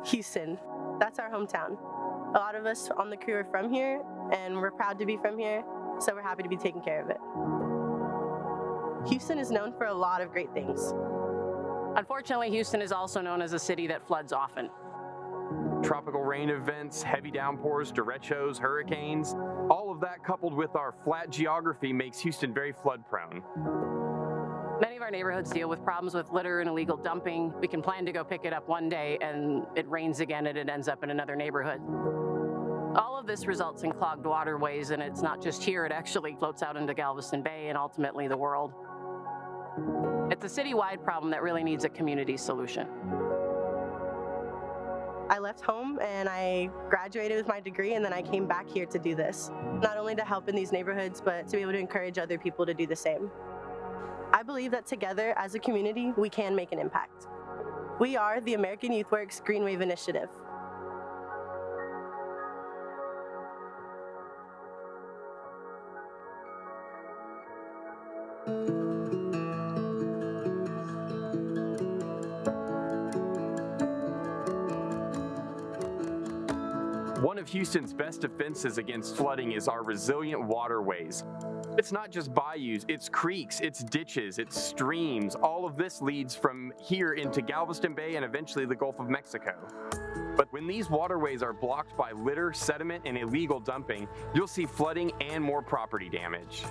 Houston, that's our hometown. A lot of us on the crew are from here, and we're proud to be from here, so we're happy to be taking care of it. Houston is known for a lot of great things. Unfortunately, Houston is also known as a city that floods often. Tropical rain events, heavy downpours, derechos, hurricanes, all of that coupled with our flat geography makes Houston very flood prone. Many of our neighborhoods deal with problems with litter and illegal dumping. We can plan to go pick it up one day and it rains again and it ends up in another neighborhood. All of this results in clogged waterways, and it's not just here, it actually floats out into Galveston Bay and ultimately the world. It's a citywide problem that really needs a community solution. I left home and I graduated with my degree, and then I came back here to do this. Not only to help in these neighborhoods, but to be able to encourage other people to do the same. I believe that together as a community, we can make an impact. We are the American Youth Works Green Wave Initiative. One of Houston's best defenses against flooding is our resilient waterways. It's not just bayous, it's creeks, it's ditches, it's streams. All of this leads from here into Galveston Bay and eventually the Gulf of Mexico. But when these waterways are blocked by litter, sediment, and illegal dumping, you'll see flooding and more property damage.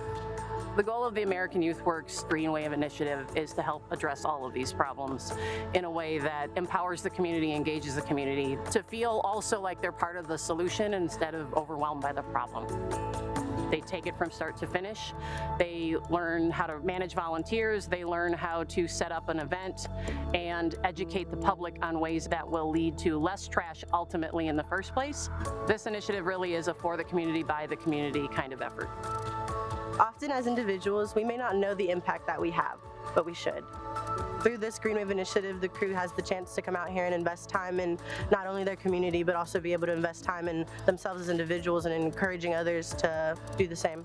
The goal of the American Youth Works Green Wave Initiative is to help address all of these problems in a way that empowers the community, engages the community, to feel also like they're part of the solution instead of overwhelmed by the problem. They take it from start to finish. They learn how to manage volunteers. They learn how to set up an event and educate the public on ways that will lead to less trash ultimately in the first place. This initiative really is a for the community, by the community kind of effort. Often as individuals, we may not know the impact that we have, but we should. Through this Green Wave Initiative, the crew has the chance to come out here and invest time in not only their community, but also be able to invest time in themselves as individuals and encouraging others to do the same.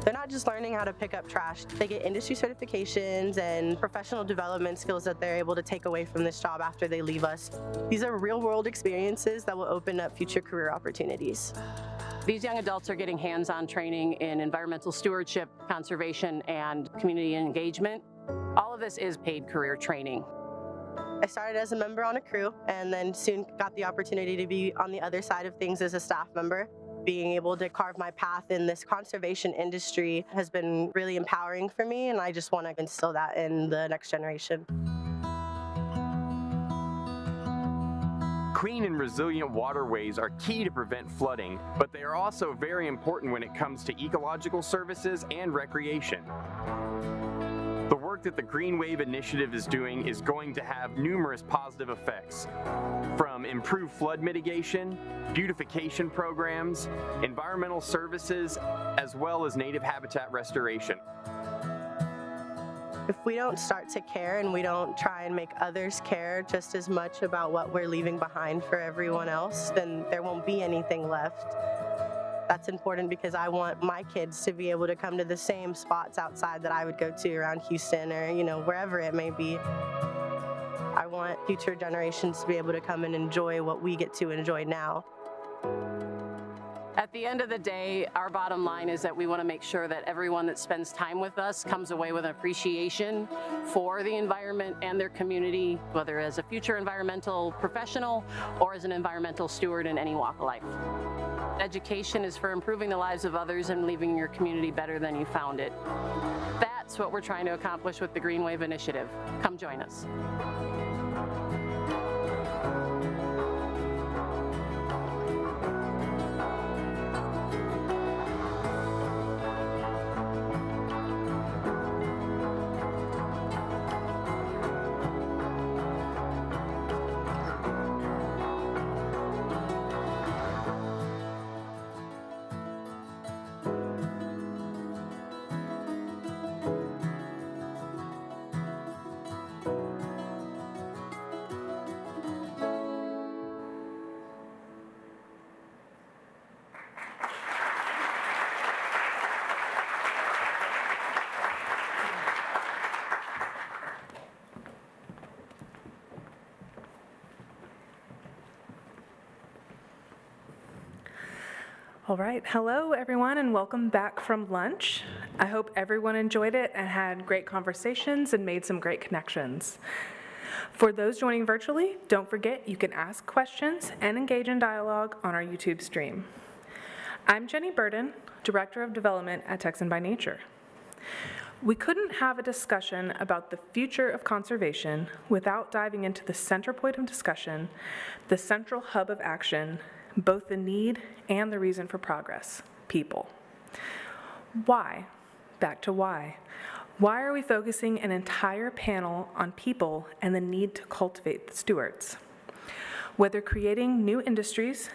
They're not just learning how to pick up trash. They get industry certifications and professional development skills that they're able to take away from this job after they leave us. These are real-world experiences that will open up future career opportunities. These young adults are getting hands-on training in environmental stewardship, conservation, and community engagement. All of this is paid career training. I started as a member on a crew and then soon got the opportunity to be on the other side of things as a staff member. Being able to carve my path in this conservation industry has been really empowering for me, and I just want to instill that in the next generation. Clean and resilient waterways are key to prevent flooding, but they are also very important when it comes to ecological services and recreation. The work that the Green Wave Initiative is doing is going to have numerous positive effects, from improved flood mitigation, beautification programs, environmental services, as well as native habitat restoration. If we don't start to care and we don't try and make others care just as much about what we're leaving behind for everyone else, then there won't be anything left. That's important because I want my kids to be able to come to the same spots outside that I would go to around Houston or, wherever it may be. I want future generations to be able to come and enjoy what we get to enjoy now. At the end of the day, our bottom line is that we want to make sure that everyone that spends time with us comes away with an appreciation for the environment and their community, whether as a future environmental professional or as an environmental steward in any walk of life. Education is for improving the lives of others and leaving your community better than you found it. That's what we're trying to accomplish with the Green Wave Initiative. Come join us. All right, hello everyone and welcome back from lunch. I hope everyone enjoyed it and had great conversations and made some great connections. For those joining virtually, don't forget you can ask questions and engage in dialogue on our YouTube stream. I'm Jenny Burden, Director of Development at Texan by Nature. We couldn't have a discussion about the future of conservation without diving into the center point of discussion, the central hub of action, both the need and the reason for progress, people. Why? Back to why. Why are we focusing an entire panel on people and the need to cultivate the stewards? Whether creating new industries,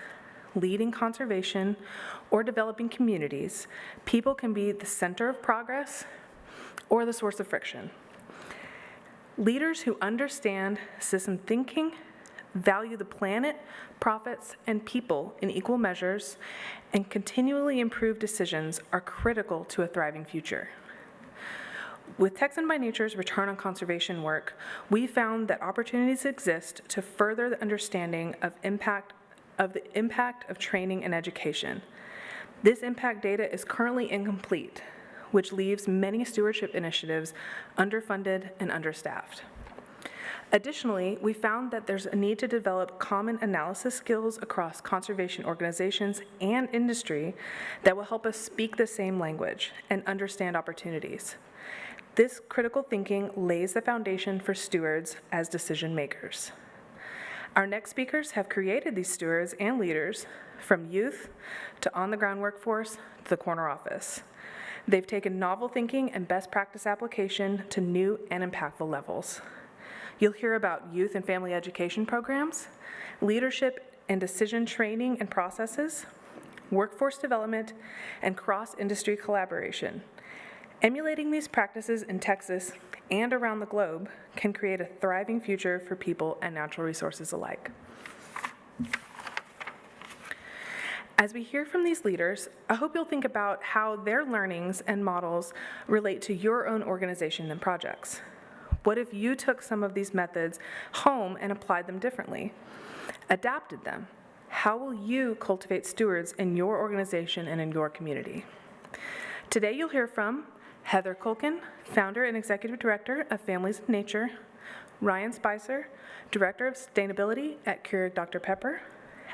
leading conservation, or developing communities, people can be the center of progress or the source of friction. Leaders who understand system thinking, value the planet, profits, and people in equal measures, and continually improve decisions are critical to a thriving future. With Texan by Nature's return on conservation work, we found that opportunities exist to further the understanding of the impact of training and education. This impact data is currently incomplete, which leaves many stewardship initiatives underfunded and understaffed. Additionally, we found that there's a need to develop common analysis skills across conservation organizations and industry that will help us speak the same language and understand opportunities. This critical thinking lays the foundation for stewards as decision makers. Our next speakers have created these stewards and leaders from youth to on-the-ground workforce to the corner office. They've taken novel thinking and best practice application to new and impactful levels. You'll hear about youth and family education programs, leadership and decision training and processes, workforce development, and cross-industry collaboration. Emulating these practices in Texas and around the globe can create a thriving future for people and natural resources alike. As we hear from these leaders, I hope you'll think about how their learnings and models relate to your own organization and projects. What if you took some of these methods home and applied them differently? Adapted them? How will you cultivate stewards in your organization and in your community? Today you'll hear from Heather Kuhlken, Founder and Executive Director of Families in Nature, Ryan Spicer, Director of Sustainability at Keurig Dr. Pepper,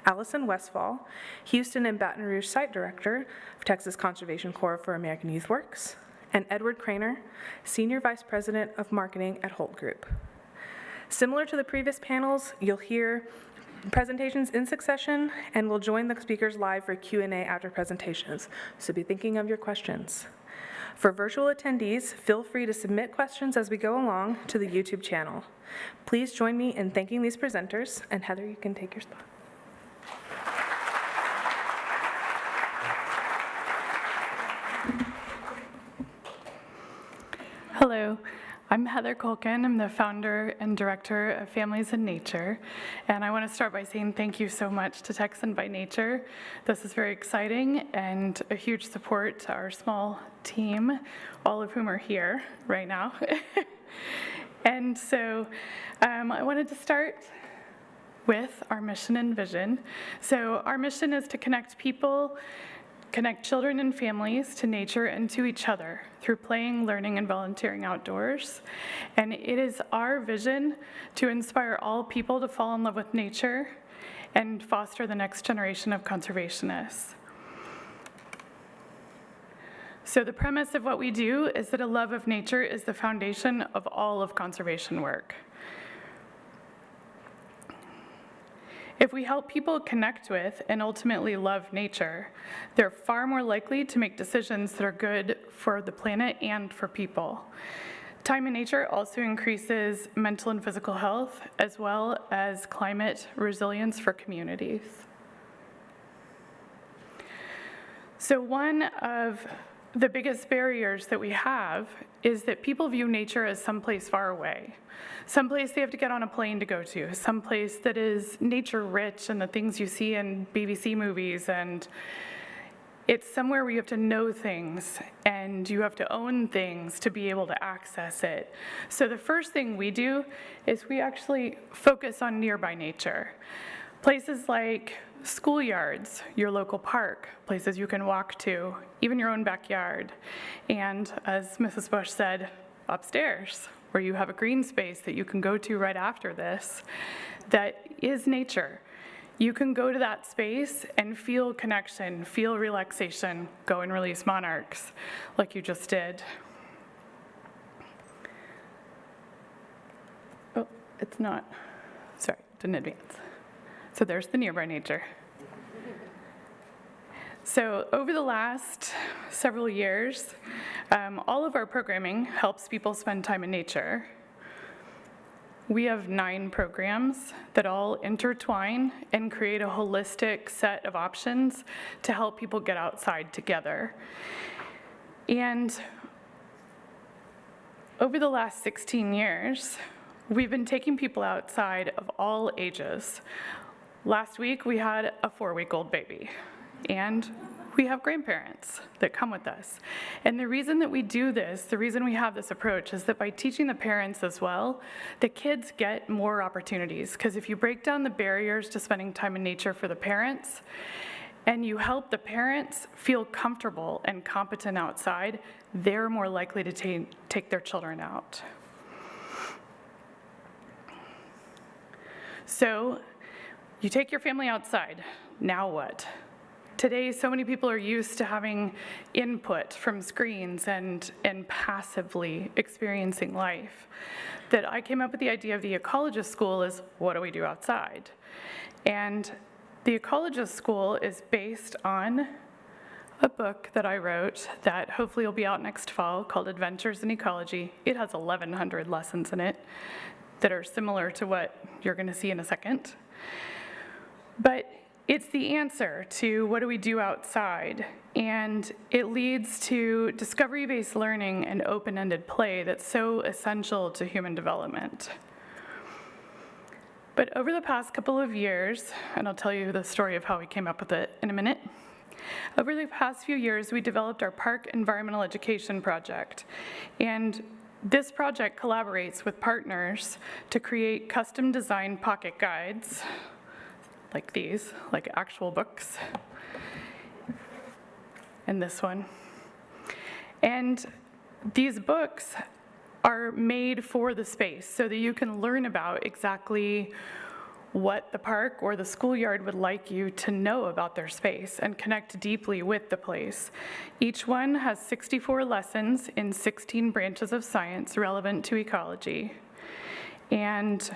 Alison Westphal, Houston and Baton Rouge Site Director of Texas Conservation Corp for American Youth Works, and Edward Craner, Senior Vice President of Marketing at Holt Group. Similar to the previous panels, you'll hear presentations in succession, and we'll join the speakers live for Q&A after presentations, so be thinking of your questions. For virtual attendees, feel free to submit questions as we go along to the YouTube channel. Please join me in thanking these presenters, and Heather, you can take your spot. Hello, I'm Heather Kuhlken. I'm the founder and director of Families in Nature, and I want to start by saying thank you so much to Texan by Nature. This is very exciting and a huge support to our small team, all of whom are here right now. And so I wanted to start with our mission and vision. So our mission is to connect people, connect children and families to nature and to each other through playing, learning, and volunteering outdoors. And it is our vision to inspire all people to fall in love with nature and foster the next generation of conservationists. So the premise of what we do is that a love of nature is the foundation of all of conservation work. If we help people connect with and ultimately love nature, they're far more likely to make decisions that are good for the planet and for people. Time in nature also increases mental and physical health, as well as climate resilience for communities. So one of the biggest barriers that we have is that people view nature as someplace far away, someplace they have to get on a plane to go to, someplace that is nature rich and the things you see in BBC movies, and it's somewhere where you have to know things and you have to own things to be able to access it. So the first thing we do is we actually focus on nearby nature. Places like schoolyards, your local park, places you can walk to, even your own backyard. And as Mrs. Bush said, upstairs, where you have a green space that you can go to right after this, that is nature. You can go to that space and feel connection, feel relaxation, go and release monarchs like you just did. Oh, it's not, sorry, didn't advance. So there's the nearby nature. So over the last several years, all of our programming helps people spend time in nature. We have 9 programs that all intertwine and create a holistic set of options to help people get outside together. And over the last 16 years, we've been taking people outside of all ages. Last week, we had a 4-week-old baby, and we have grandparents that come with us. And the reason that we do this, the reason we have this approach is that by teaching the parents as well, the kids get more opportunities. Because if you break down the barriers to spending time in nature for the parents, and you help the parents feel comfortable and competent outside, they're more likely to take their children out. So, you take your family outside, now what? Today, so many people are used to having input from screens and passively experiencing life, that I came up with the idea of the ecologist school is, what do we do outside? And the ecologist school is based on a book that I wrote that hopefully will be out next fall called Adventures in Ecology. It has 1,100 lessons in it that are similar to what you're going to see in a second. But it's the answer to what do we do outside, and it leads to discovery-based learning and open-ended play that's so essential to human development. But over the past couple of years, and I'll tell you the story of how we came up with it in a minute, over the past few years, we developed our Park Environmental Education Project, and this project collaborates with partners to create custom-designed pocket guides, like these, like actual books, and this one. And these books are made for the space so that you can learn about exactly what the park or the schoolyard would like you to know about their space and connect deeply with the place. Each one has 64 lessons in 16 branches of science relevant to ecology. And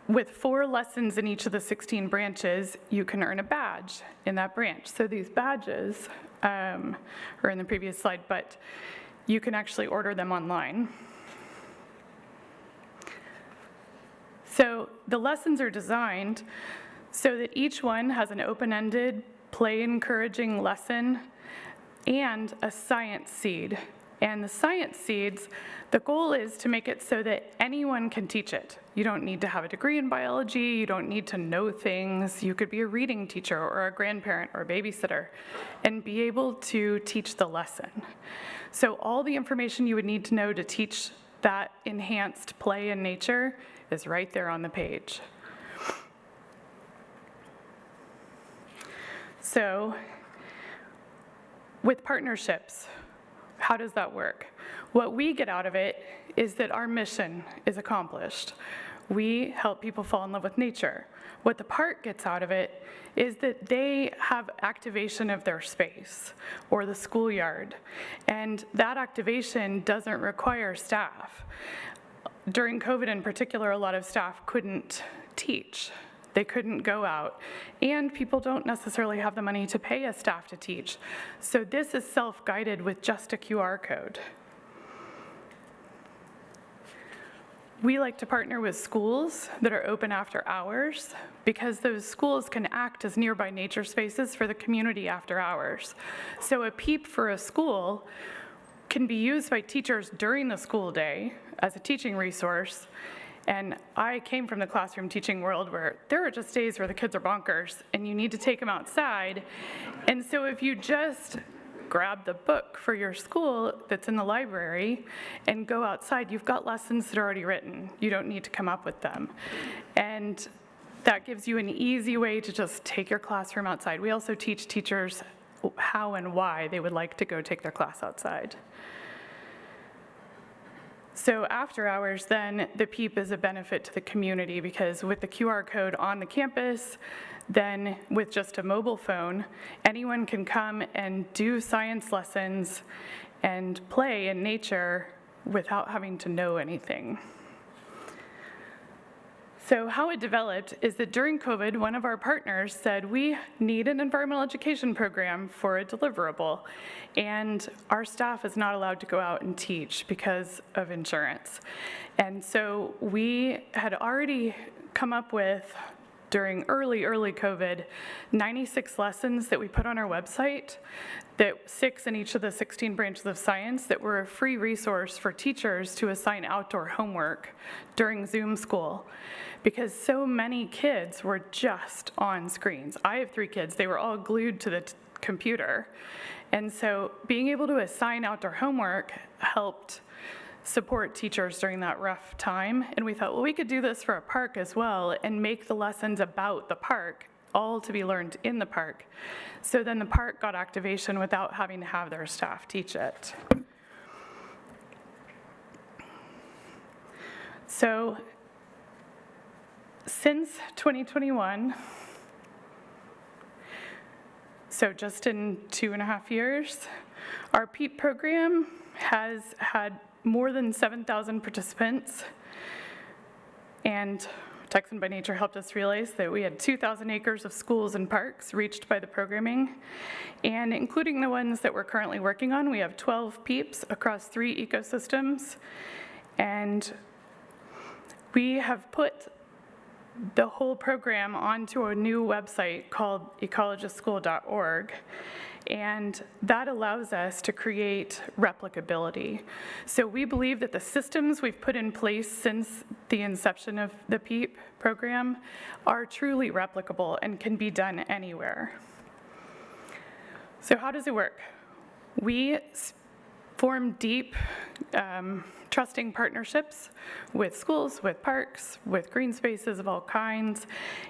with 4 lessons in each of the 16 branches, you can earn a badge in that branch. So these badges are in the previous slide, but you can actually order them online. So the lessons are designed so that each one has an open-ended, play-encouraging lesson and a science seed. And the science seeds, the goal is to make it so that anyone can teach it. You don't need to have a degree in biology, you don't need to know things. You could be a reading teacher or a grandparent or a babysitter and be able to teach the lesson. So all the information you would need to know to teach that enhanced play in nature is right there on the page. So with partnerships, how does that work? What we get out of it is that our mission is accomplished. We help people fall in love with nature. What the park gets out of it is that they have activation of their space or the schoolyard, and that activation doesn't require staff. During COVID in particular, a lot of staff couldn't teach. They couldn't go out, and people don't necessarily have the money to pay a staff to teach. So this is self-guided with just a QR code. We like to partner with schools that are open after hours because those schools can act as nearby nature spaces for the community after hours. So a peep for a school can be used by teachers during the school day as a teaching resource. And I came from the classroom teaching world where there are just days where the kids are bonkers and you need to take them outside. And so if you just grab the book for your school that's in the library and go outside. You've got lessons that are already written. You don't need to come up with them. And that gives you an easy way to just take your classroom outside. We also teach teachers how and why they would like to go take their class outside. So after hours, then, the PEEP is a benefit to the community because with the QR code on the campus, then with just a mobile phone, anyone can come and do science lessons and play in nature without having to know anything. So how it developed is that during COVID, one of our partners said, we need an environmental education program for a deliverable, and our staff is not allowed to go out and teach because of insurance. And so we had already come up with, during early COVID, 96 lessons that we put on our website, that 6 in each of the 16 branches of science that were a free resource for teachers to assign outdoor homework during Zoom school, because so many kids were just on screens. I have 3 kids, they were all glued to the computer. And so being able to assign outdoor homework helped support teachers during that rough time. And we thought, well, we could do this for a park as well and make the lessons about the park, all to be learned in the park. So then the park got activation without having to have their staff teach it. So since 2021, so just in 2.5 years, our PEEP program has had more than 7,000 participants, and Texan by Nature helped us realize that we had 2,000 acres of schools and parks reached by the programming, and including the ones that we're currently working on, we have 12 PEEPs across 3 ecosystems, and we have put the whole program onto a new website called ecologistschool.org. And that allows us to create replicability. So we believe that the systems we've put in place since the inception of the PEEP program are truly replicable and can be done anywhere. So how does it work? We form deep, trusting partnerships with schools, with parks, with green spaces of all kinds.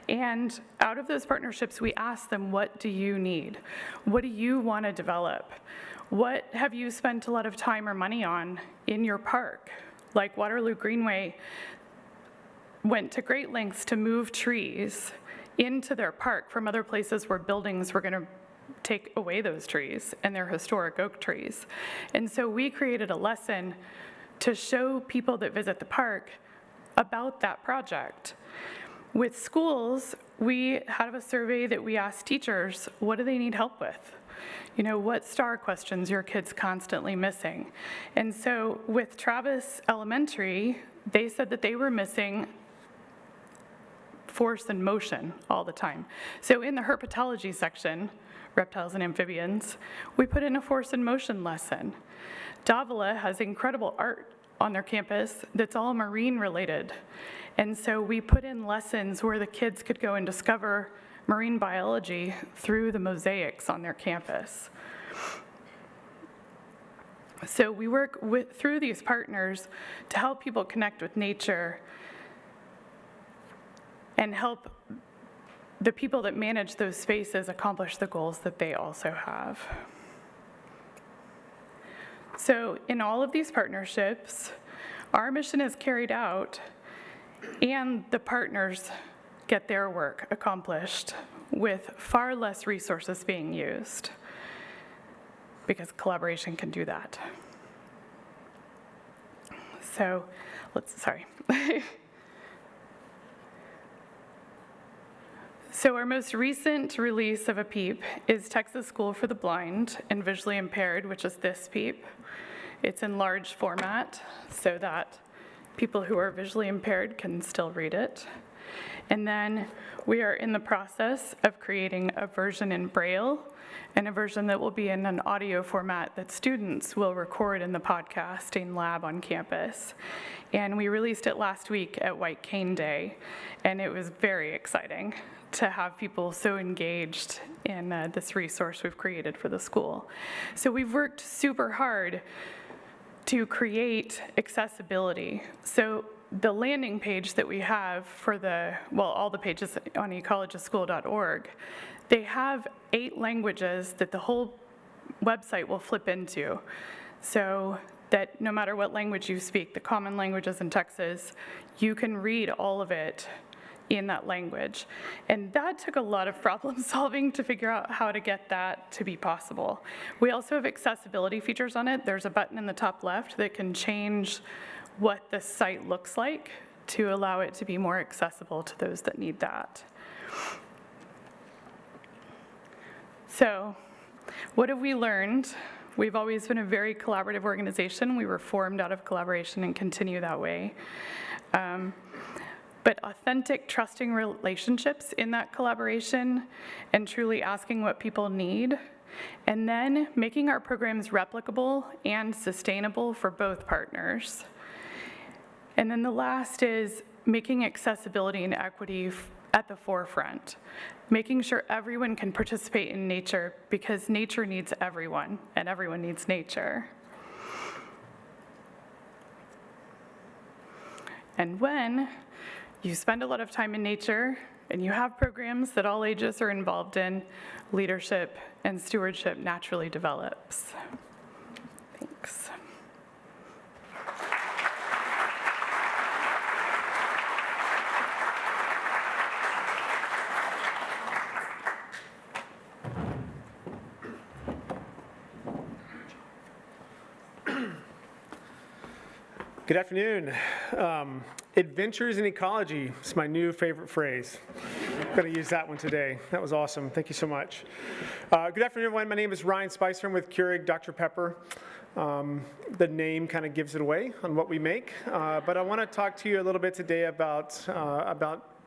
And out of those partnerships, we ask them, what do you need? What do you want to develop? What have you spent a lot of time or money on in your park? Like Waterloo Greenway went to great lengths to move trees into their park from other places where buildings were going to take away those trees, and they're historic oak trees. And so we created a lesson to show people that visit the park about that project. With schools, we have a survey that we ask teachers, what do they need help with? You know, what STAR questions your kids constantly missing? And so with Travis Elementary, they said that they were missing force and motion all the time. So in the herpetology section, reptiles and amphibians, we put in a force and motion lesson. Davila has incredible art on their campus that's all marine related. And so we put in lessons where the kids could go and discover marine biology through the mosaics on their campus. So we work through these partners to help people connect with nature and help the people that manage those spaces accomplish the goals that they also have. So in all of these partnerships, our mission is carried out and the partners get their work accomplished with far less resources being used, because collaboration can do that. So sorry. So our most recent release of a PEEP is Texas School for the Blind and Visually Impaired, which is this PEEP. It's in large format so that people who are visually impaired can still read it. And then we are in the process of creating a version in Braille and a version that will be in an audio format that students will record in the podcasting lab on campus. And we released it last week at White Cane Day, and it was very exciting to have people so engaged in this resource we've created for the school. So we've worked super hard to create accessibility. So the landing page that we have for all the pages on ecologistschool.org, they have 8 languages that the whole website will flip into. So that no matter what language you speak, the common languages in Texas, you can read all of it in that language. And that took a lot of problem solving to figure out how to get that to be possible. We also have accessibility features on it. There's a button in the top left that can change what the site looks like to allow it to be more accessible to those that need that. So, what have we learned? We've always been a very collaborative organization. We were formed out of collaboration and continue that way. But authentic, trusting relationships in that collaboration and truly asking what people need, and then making our programs replicable and sustainable for both partners. And then the last is making accessibility and equity at the forefront, making sure everyone can participate in nature because nature needs everyone and everyone needs nature. And when you spend a lot of time in nature and you have programs that all ages are involved in, leadership and stewardship naturally develops. Thanks. Good afternoon. Adventures in ecology is my new favorite phrase. I'm going to use that one today. That was awesome. Thank you so much. Good afternoon, everyone. My name is Ryan Spicer. I'm with Keurig Dr. Pepper. The name kind of gives it away on what we make. But I want to talk to you a little bit today about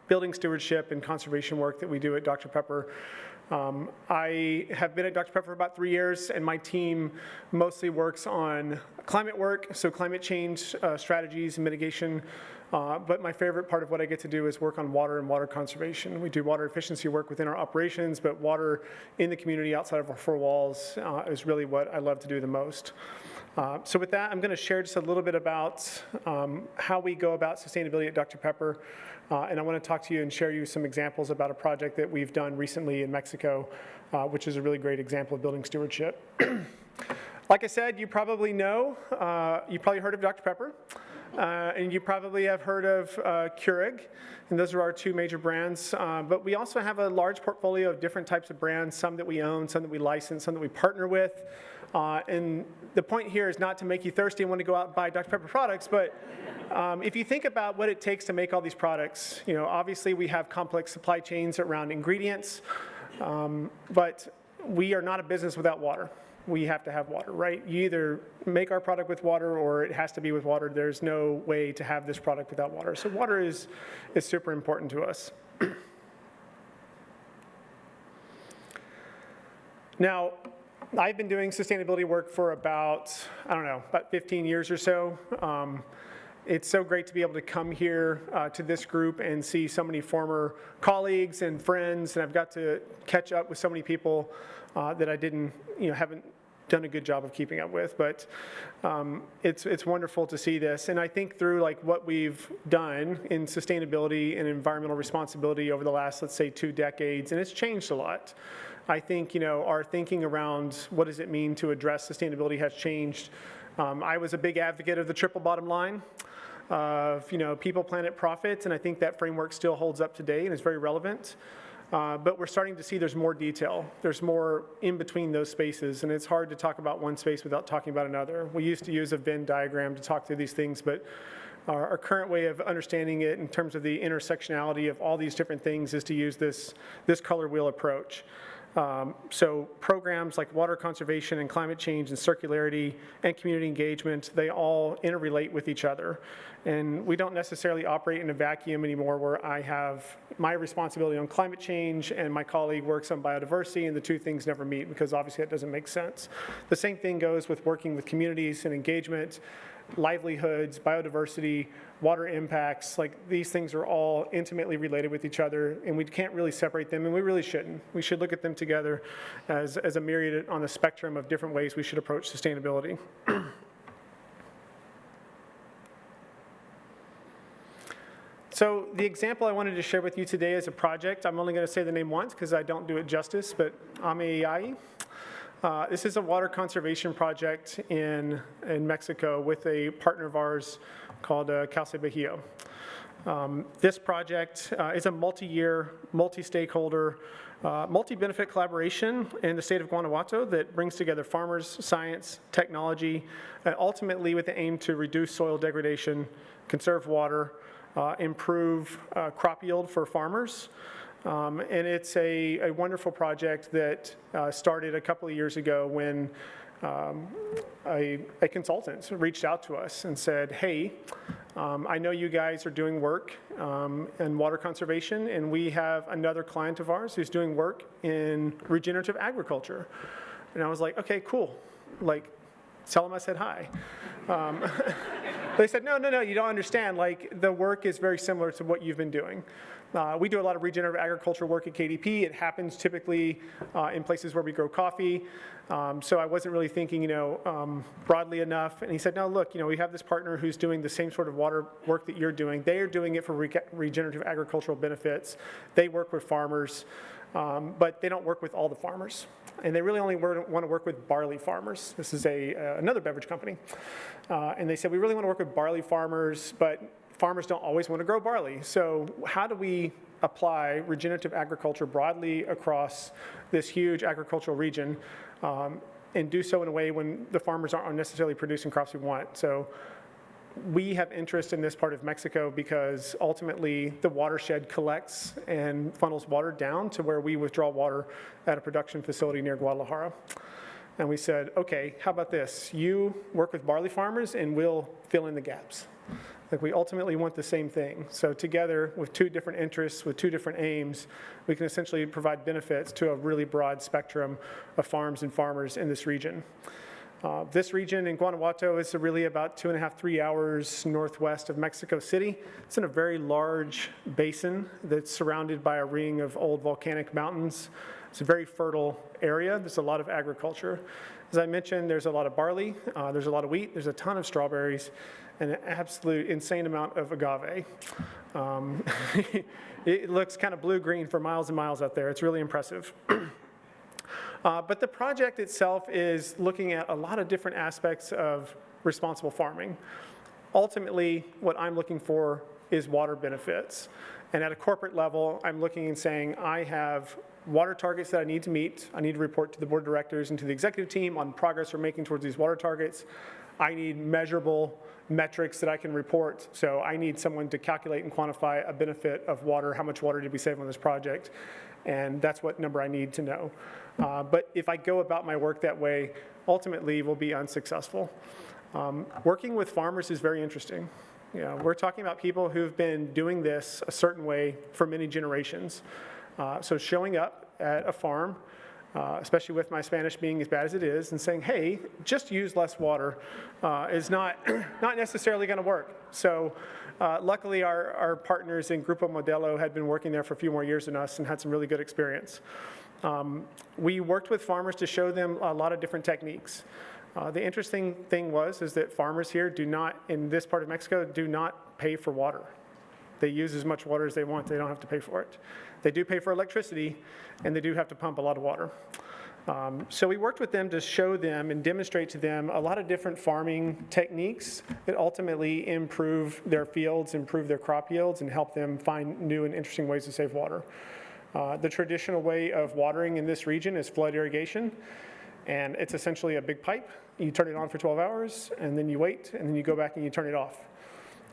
building stewardship and conservation work that we do at Dr. Pepper. I have been at Dr. Pepper for about 3 years, and my team mostly works on climate work, so climate change strategies and mitigation. But my favorite part of what I get to do is work on water and water conservation. We do water efficiency work within our operations, but water in the community outside of our 4 walls is really what I love to do the most. So with that, I'm going to share just a little bit about how we go about sustainability at Dr. Pepper. And I want to talk to you and share you some examples about a project that we've done recently in Mexico, which is a really great example of building stewardship. Like I said, you probably know, you probably heard of Dr. Pepper, and you probably have heard of Keurig, and those are our 2 major brands. But we also have a large portfolio of different types of brands, some that we own, some that we license, some that we partner with. And the point here is not to make you thirsty and want to go out and buy Dr. Pepper products, but if you think about what it takes to make all these products, you know, obviously we have complex supply chains around ingredients, but we are not a business without water. We have to have water, right? You either make our product with water or it has to be with water. There's no way to have this product without water. So water is super important to us. Now, I've been doing sustainability work for about 15 years or so. It's so great to be able to come here to this group and see so many former colleagues and friends, and I've got to catch up with so many people that I haven't done a good job of keeping up with, but it's wonderful to see this. And I think through like what we've done in sustainability and environmental responsibility over the last, let's say, 2 decades, and it's changed a lot. I think, our thinking around what does it mean to address sustainability has changed. I was a big advocate of the triple bottom line of, people, planet, profit, and I think that framework still holds up today and is very relevant. But we're starting to see there's more detail. There's more in between those spaces, and it's hard to talk about one space without talking about another. We used to use a Venn diagram to talk through these things, but our current way of understanding it in terms of the intersectionality of all these different things is to use this color wheel approach. So programs like water conservation and climate change and circularity and community engagement, they all interrelate with each other. And we don't necessarily operate in a vacuum anymore where I have my responsibility on climate change and my colleague works on biodiversity, and the 2 things never meet because obviously that doesn't make sense. The same thing goes with working with communities and engagement. livelihoods, biodiversity, water impacts, like these things are all intimately related with each other, and we can't really separate them, and we really shouldn't. We should look at them together as a myriad on the spectrum of different ways we should approach sustainability. So the example I wanted to share with you today is a project. I'm only going to say the name once because I don't do it justice, but Ameyai. This is a water conservation project in Mexico with a partner of ours called Calce Bajío. This project is a multi-year, multi-stakeholder, multi-benefit collaboration in the state of Guanajuato that brings together farmers, science, technology, and ultimately with the aim to reduce soil degradation, conserve water, improve crop yield for farmers. And it's a wonderful project that started a couple of years ago when a consultant reached out to us and said, hey, I know you guys are doing work in water conservation, and we have another client of ours who's doing work in regenerative agriculture. And I was like, okay, cool. Like, tell them I said hi. They said, no, you don't understand. Like, the work is very similar to what you've been doing. We do a lot of regenerative agriculture work at KDP. It happens typically in places where we grow coffee. So I wasn't really thinking, broadly enough. And he said, no, look, we have this partner who's doing the same sort of water work that you're doing. They are doing it for regenerative agricultural benefits. They work with farmers, but they don't work with all the farmers. And they really only want to work with barley farmers. This is another beverage company. And they said, we really want to work with barley farmers, but farmers don't always want to grow barley. So how do we apply regenerative agriculture broadly across this huge agricultural region and do so in a way when the farmers aren't necessarily producing crops we want? So we have interest in this part of Mexico because ultimately the watershed collects and funnels water down to where we withdraw water at a production facility near Guadalajara. And we said, okay, how about this? You work with barley farmers and we'll fill in the gaps. Like, we ultimately want the same thing. So together with two different interests, with two different aims, we can essentially provide benefits to a really broad spectrum of farms and farmers in this region. This region in Guanajuato is really about 2.5, 3 hours northwest of Mexico City. It's in a very large basin that's surrounded by a ring of old volcanic mountains. It's a very fertile area. There's a lot of agriculture. As I mentioned, there's a lot of barley, there's a lot of wheat, there's a ton of strawberries, and an absolute insane amount of agave. It looks kind of blue-green for miles and miles out there. It's really impressive. But the project itself is looking at a lot of different aspects of responsible farming. Ultimately, what I'm looking for is water benefits. And at a corporate level, I'm looking and saying, I have water targets that I need to meet. I need to report to the board of directors and to the executive team on progress we're making towards these water targets. I need measurable metrics that I can report. So I need someone to calculate and quantify a benefit of water. How much water did we save on this project? And that's what number I need to know. But if I go about my work that way, ultimately we'll be unsuccessful. Working with farmers is very interesting. We're talking about people who've been doing this a certain way for many generations. So showing up at a farm, especially with my Spanish being as bad as it is, and saying, hey, just use less water is not necessarily going to work. So luckily our partners in Grupo Modelo had been working there for a few more years than us and had some really good experience. We worked with farmers to show them a lot of different techniques. The interesting thing is that farmers here in this part of Mexico, do not pay for water. They use as much water as they want. They don't have to pay for it. They do pay for electricity, and they do have to pump a lot of water. So we worked with them to show them and demonstrate to them a lot of different farming techniques that ultimately improve their fields, improve their crop yields, and help them find new and interesting ways to save water. The traditional way of watering in this region is flood irrigation. And it's essentially a big pipe. You turn it on for 12 hours, and then you wait, and then you go back and you turn it off.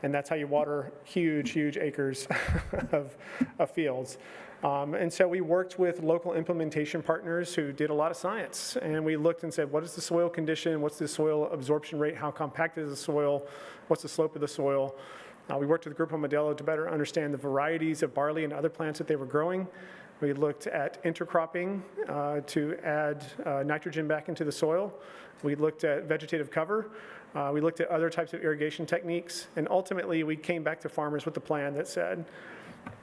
And that's how you water huge, huge acres of fields. And so we worked with local implementation partners who did a lot of science. And we looked and said, what is the soil condition? What's the soil absorption rate? How compact is the soil? What's the slope of the soil? We worked with Grupo Modelo to better understand the varieties of barley and other plants that they were growing. We looked at intercropping to add nitrogen back into the soil. We looked at vegetative cover. We looked at other types of irrigation techniques, and ultimately we came back to farmers with a plan that said,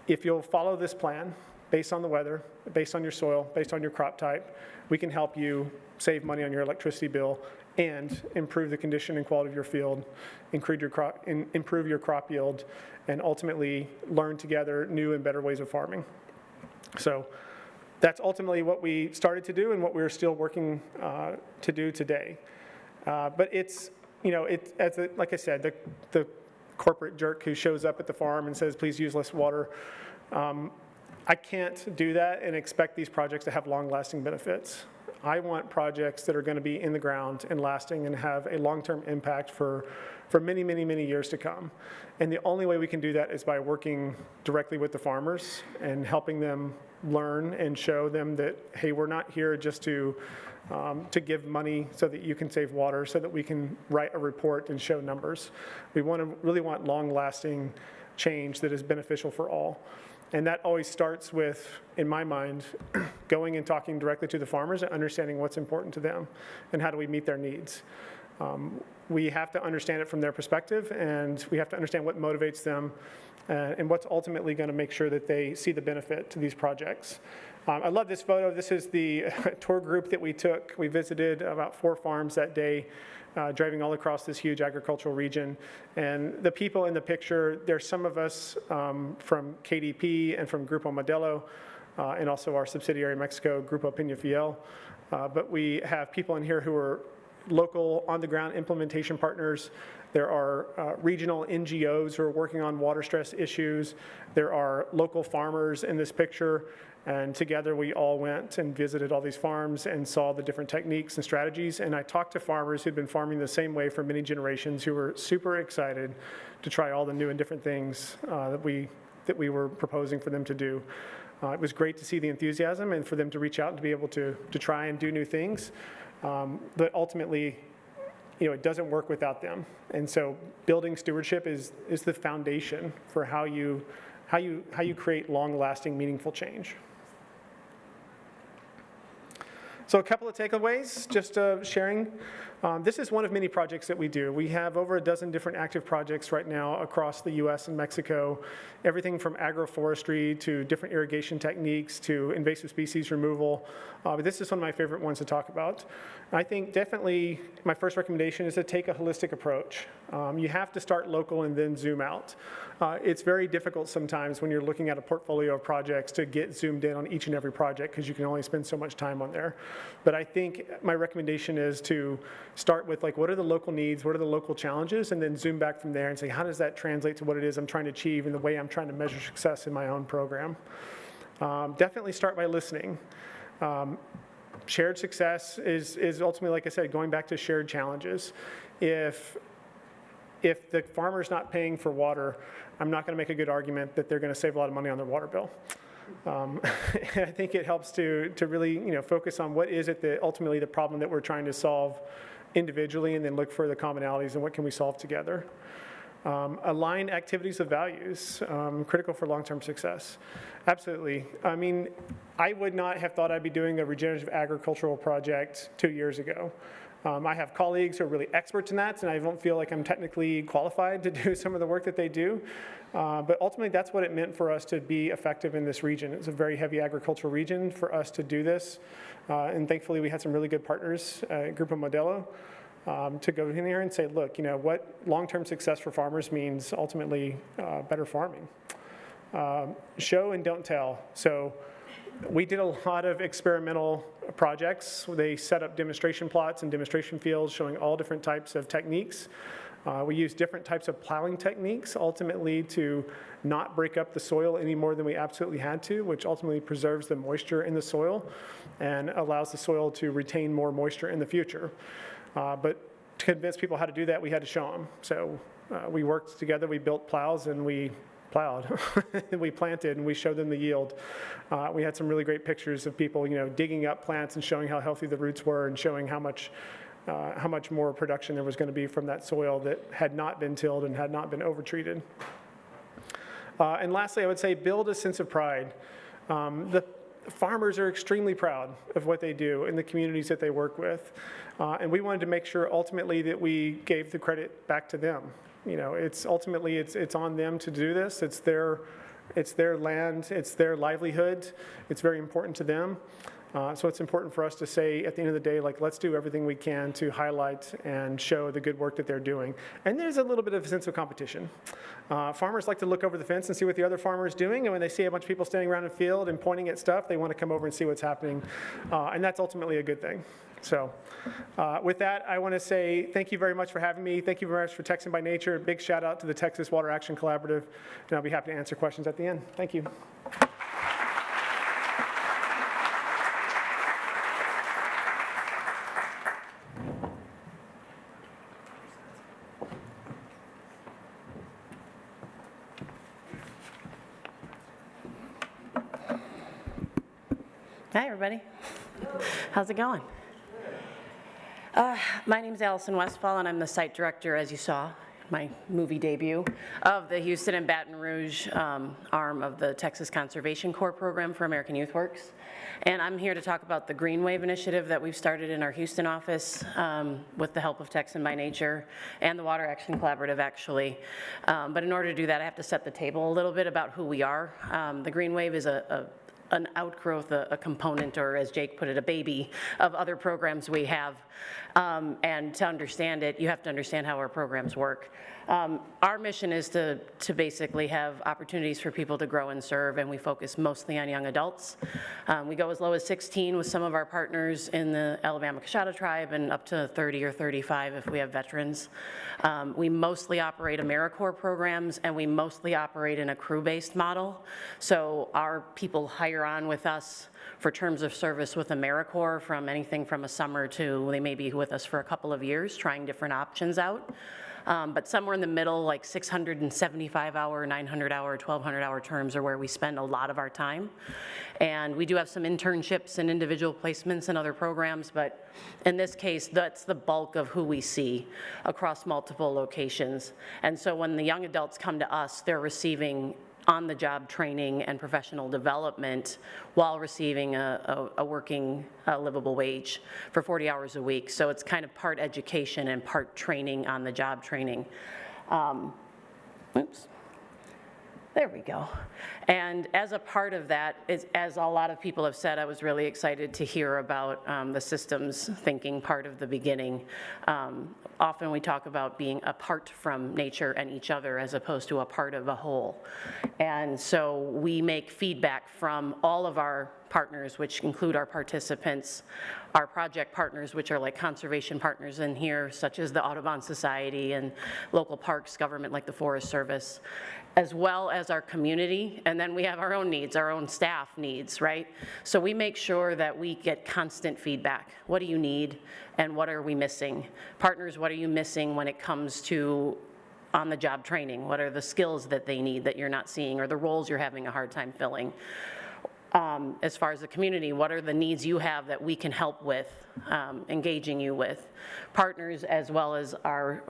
if you'll follow this plan, based on the weather, based on your soil, based on your crop type, we can help you save money on your electricity bill and improve the condition and quality of your field, improve your crop yield, and ultimately learn together new and better ways of farming. So that's ultimately what we started to do and what we're still working to do today. But it's, like I said, the corporate jerk who shows up at the farm and says, please use less water, I can't do that and expect these projects to have long-lasting benefits. I want projects that are going to be in the ground and lasting and have a long-term impact for many, many, many years to come. And the only way we can do that is by working directly with the farmers and helping them learn and show them that, hey, we're not here just to give money so that you can save water, so that we can write a report and show numbers. We really want long-lasting change that is beneficial for all. And that always starts with, in my mind, going and talking directly to the farmers and understanding what's important to them and how do we meet their needs. We have to understand it from their perspective, and we have to understand what motivates them and what's ultimately going to make sure that they see the benefit to these projects. I love this photo. This is the tour group that we took. We visited about 4 farms that day, driving all across this huge agricultural region. And the people in the picture, there's some of us from KDP and from Grupo Modelo, and also our subsidiary in Mexico, Grupo Peñafiel. But we have people in here who are local on-the-ground implementation partners. There are regional NGOs who are working on water stress issues. There are local farmers in this picture. And together we all went and visited all these farms and saw the different techniques and strategies. And I talked to farmers who'd been farming the same way for many generations who were super excited to try all the new and different things that we were proposing for them to do. It was great to see the enthusiasm and for them to reach out and to be able to try and do new things. But ultimately, it doesn't work without them. And so building stewardship is the foundation for how you create long-lasting, meaningful change. So a couple of takeaways, just sharing. This is one of many projects that we do. We have over a dozen different active projects right now across the US and Mexico, everything from agroforestry to different irrigation techniques to invasive species removal. But this is one of my favorite ones to talk about. I think definitely my first recommendation is to take a holistic approach. You have to start local and then zoom out. It's very difficult sometimes when you're looking at a portfolio of projects to get zoomed in on each and every project because you can only spend so much time on there. But I think my recommendation is to start with what are the local needs, what are the local challenges, and then zoom back from there and say, how does that translate to what it is I'm trying to achieve and the way I'm trying to measure success in my own program. Definitely start by listening. Shared success is ultimately, like I said, going back to shared challenges. If the farmer's not paying for water, I'm not going to make a good argument that they're going to save a lot of money on their water bill. I think it helps to really focus on what is it that ultimately the problem that we're trying to solve individually, and then look for the commonalities and what can we solve together. Align activities with values, critical for long-term success. Absolutely. I mean, I would not have thought I'd be doing a regenerative agricultural project 2 years ago. I have colleagues who are really experts in that, and I don't feel like I'm technically qualified to do some of the work that they do. But ultimately, that's what it meant for us to be effective in this region. It's a very heavy agricultural region for us to do this. And thankfully, we had some really good partners, Grupo Modelo, to go in here and say, look, what long-term success for farmers means ultimately better farming. Show and don't tell. So we did a lot of experimental projects. They set up demonstration plots and demonstration fields showing all different types of techniques. We used different types of plowing techniques ultimately to not break up the soil any more than we absolutely had to, which ultimately preserves the moisture in the soil and allows the soil to retain more moisture in the future. But to convince people how to do that, we had to show them. So we worked together, we built plows, and we plowed, and we planted, and we showed them the yield. We had some really great pictures of people, digging up plants and showing how healthy the roots were and showing how much more production there was going to be from that soil that had not been tilled and had not been overtreated. And lastly, I would say build a sense of pride. farmers are extremely proud of what they do in the communities that they work with. And we wanted to make sure ultimately that we gave the credit back to them. You know, it's ultimately, it's on them to do this. It's their land, it's their livelihood. It's very important to them. So it's important for us to say at the end of the day, like, let's do everything we can to highlight and show the good work that they're doing. And there's a little bit of a sense of competition. Farmers like to look over the fence and see what the other farmer is doing, and when they see a bunch of people standing around in the field and pointing at stuff, they want to come over and see what's happening. And that's ultimately a good thing. So with that, I want to say thank you very much for having me. Thank you very much for Texan by Nature. A big shout out to the Texas Water Action Collaborative, and I'll be happy to answer questions at the end. Thank you. Hi, everybody. How's it going? My name is Alison Westphal, and I'm the site director, as you saw, my movie debut, of the Houston and Baton Rouge arm of the Texas Conservation Corps program for American Youth Works. And I'm here to talk about the Green Wave initiative that we've started in our Houston office with the help of Texan by Nature and the Water Action Collaborative, actually. But in order to do that, I have to set the table a little bit about who we are. The Green Wave is an outgrowth, a component, or as Jake put it, a baby of other programs we have. And to understand it, you have to understand how our programs work. Our mission is to basically have opportunities for people to grow and serve, and we focus mostly on young adults. We go as low as 16 with some of our partners in the Alabama Coshada tribe, and up to 30 or 35 if we have veterans. We mostly operate AmeriCorps programs, and we mostly operate in a crew-based model. So our people hire on with us for terms of service with AmeriCorps from anything from a summer to they may be with us for a couple of years, trying different options out. But somewhere in the middle, like 675-hour, 900-hour, 1,200-hour terms are where we spend a lot of our time. And we do have some internships and individual placements and other programs, but in this case, that's the bulk of who we see across multiple locations. And so when the young adults come to us, they're receiving on-the-job training and professional development while receiving a working, livable wage for 40 hours a week. So it's kind of part education and part training, on-the-job training. Oops. There we go. And as a part of that, as a lot of people have said, I was really excited to hear about the systems thinking part of the beginning. Often we talk about being apart from nature and each other as opposed to a part of a whole. And so we make feedback from all of our partners, which include our participants, our project partners, which are like conservation partners in here, such as the Audubon Society and local parks government like the Forest Service, as well as our community. And then we have our own needs, our own staff needs, right? So we make sure that we get constant feedback. What do you need and what are we missing? Partners, what are you missing when it comes to on-the-job training? What are the skills that they need that you're not seeing, or the roles you're having a hard time filling? As far as the community, what are the needs you have that we can help with, engaging you with? Partners as well as our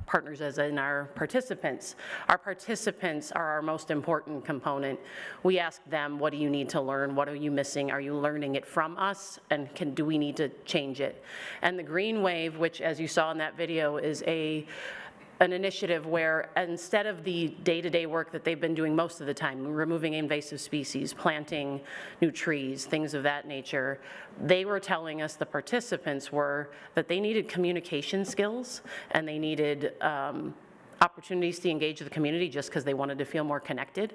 partners as in our participants. Our participants are our most important component. We ask them, what do you need to learn? What are you missing? Are you learning it from us? And do we need to change it? And the Green Wave, which as you saw in that video, is an initiative where instead of the day-to-day work that they've been doing most of the time, removing invasive species, planting new trees, things of that nature, they were telling us, the participants were, that they needed communication skills and they needed opportunities to engage the community just because they wanted to feel more connected.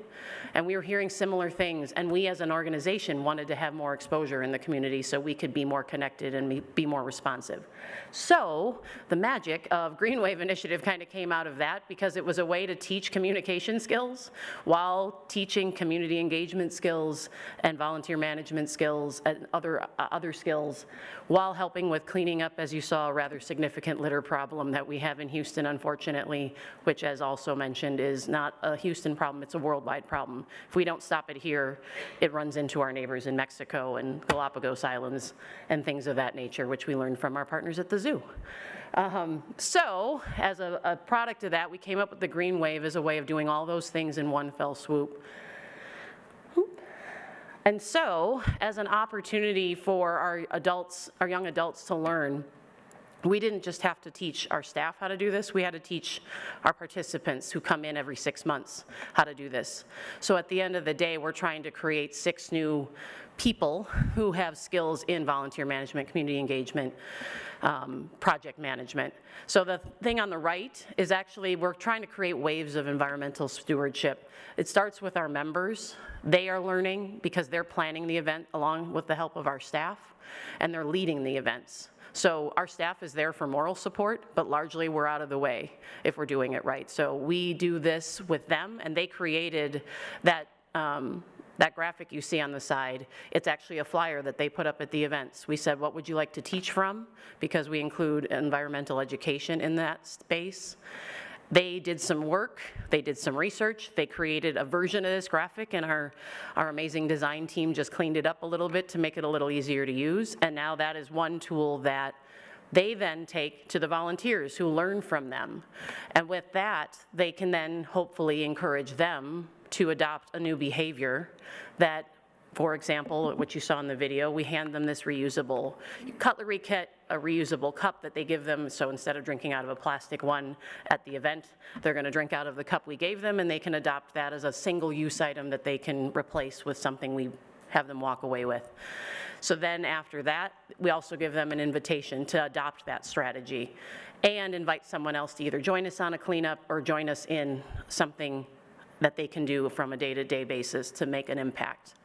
And we were hearing similar things, and we as an organization wanted to have more exposure in the community so we could be more connected and be more responsive. So the magic of Green Wave Initiative kind of came out of that, because it was a way to teach communication skills while teaching community engagement skills and volunteer management skills and other skills, while helping with cleaning up, as you saw, a rather significant litter problem that we have in Houston, unfortunately, which, as also mentioned, is not a Houston problem, it's a worldwide problem. If we don't stop it here, it runs into our neighbors in Mexico and Galapagos Islands and things of that nature, which we learned from our partners at the zoo. So, as a product of that, we came up with the Green Wave as a way of doing all those things in one fell swoop. And so, as an opportunity for our young adults to learn, we didn't just have to teach our staff how to do this, we had to teach our participants who come in every 6 months how to do this. So at the end of the day, we're trying to create 6 new people who have skills in volunteer management, community engagement, project management. So the thing on the right is actually we're trying to create waves of environmental stewardship. It starts with our members. They are learning because they're planning the event along with the help of our staff, and they're leading the events. So our staff is there for moral support, but largely we're out of the way if we're doing it right. So we do this with them, and they created that that graphic you see on the side. It's actually a flyer that they put up at the events. We said, what would you like to teach from? Because we include environmental education in that space. They did some work, they did some research, they created a version of this graphic, and our amazing design team just cleaned it up a little bit to make it a little easier to use. And now that is one tool that they then take to the volunteers who learn from them. And with that, they can then hopefully encourage them to adopt a new behavior that, for example, what you saw in the video, we hand them this reusable cutlery kit, a reusable cup that they give them, so instead of drinking out of a plastic one at the event, they're gonna drink out of the cup we gave them, and they can adopt that as a single-use item that they can replace with something we have them walk away with. So then after that, we also give them an invitation to adopt that strategy and invite someone else to either join us on a cleanup or join us in something that they can do from a day-to-day basis to make an impact.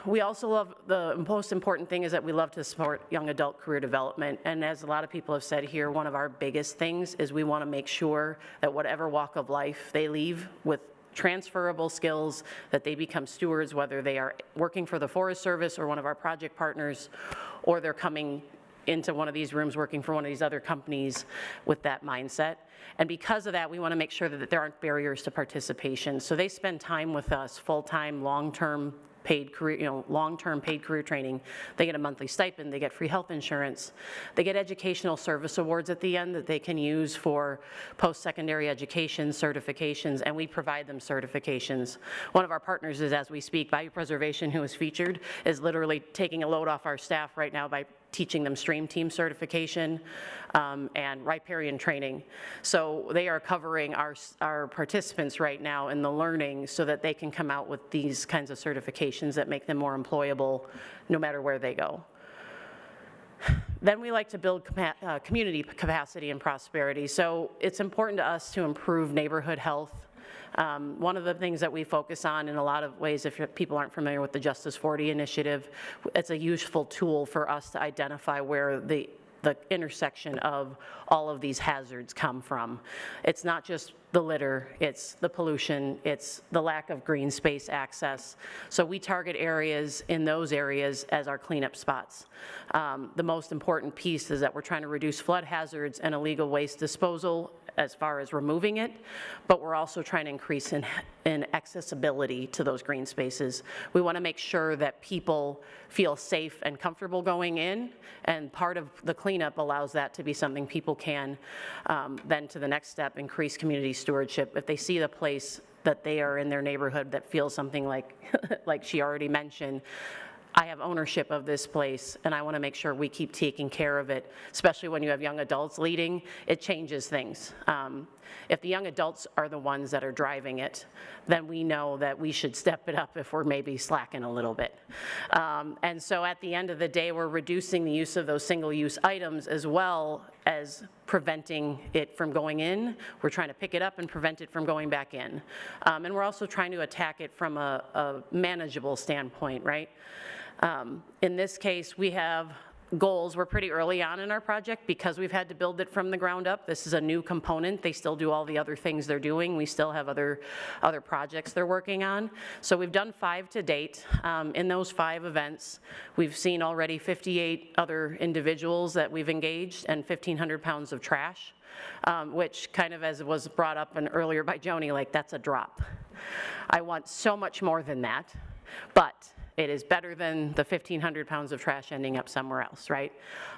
We also love, the most important thing is that we love to support young adult career development, and as a lot of people have said here, one of our biggest things is we want to make sure that whatever walk of life they leave with transferable skills, that they become stewards, whether they are working for the Forest Service or one of our project partners, or they're coming into one of these rooms working for one of these other companies with that mindset. And because of that, we want to make sure that there aren't barriers to participation. So they spend time with us, full-time, long-term paid career, long-term paid career training. They get a monthly stipend, they get free health insurance, they get educational service awards at the end that they can use for post-secondary education certifications, and we provide them certifications. One of our partners is, as we speak, Biopreservation, who is featured, is literally taking a load off our staff right now by teaching them Stream Team certification and riparian training. So they are covering our participants right now in the learning so that they can come out with these kinds of certifications that make them more employable no matter where they go. Then we like to build community capacity and prosperity. So it's important to us to improve neighborhood health. One of the things that we focus on in a lot of ways, if people aren't familiar with the Justice 40 initiative, it's a useful tool for us to identify where the intersection of all of these hazards come from. It's not just the litter, it's the pollution, it's the lack of green space access. So we target areas in those areas as our cleanup spots. The most important piece is that we're trying to reduce flood hazards and illegal waste disposal as far as removing it, but we're also trying to increase in accessibility to those green spaces. We want to make sure that people feel safe and comfortable going in, and part of the cleanup allows that to be something people can then, to the next step, increase community stewardship. If they see the place that they are in their neighborhood that feels something like like she already mentioned, I have ownership of this place, and I want to make sure we keep taking care of it, especially when you have young adults leading. It changes things. If the young adults are the ones that are driving it, then we know that we should step it up if we're maybe slacking a little bit. And so at the end of the day, we're reducing the use of those single-use items as well as preventing it from going in. We're trying to pick it up and prevent it from going back in. And we're also trying to attack it from a manageable standpoint, right? In this case, we have goals. We're pretty early on in our project because we've had to build it from the ground up. This is a new component. They still do all the other things they're doing. We still have other projects they're working on. So we've done 5 to date. In those 5 events, we've seen already 58 other individuals that we've engaged and 1,500 pounds of trash, which kind of, as was brought up earlier by Joni, like, that's a drop. I want so much more than that, but it is better than the 1,500 pounds of trash ending up somewhere else, right?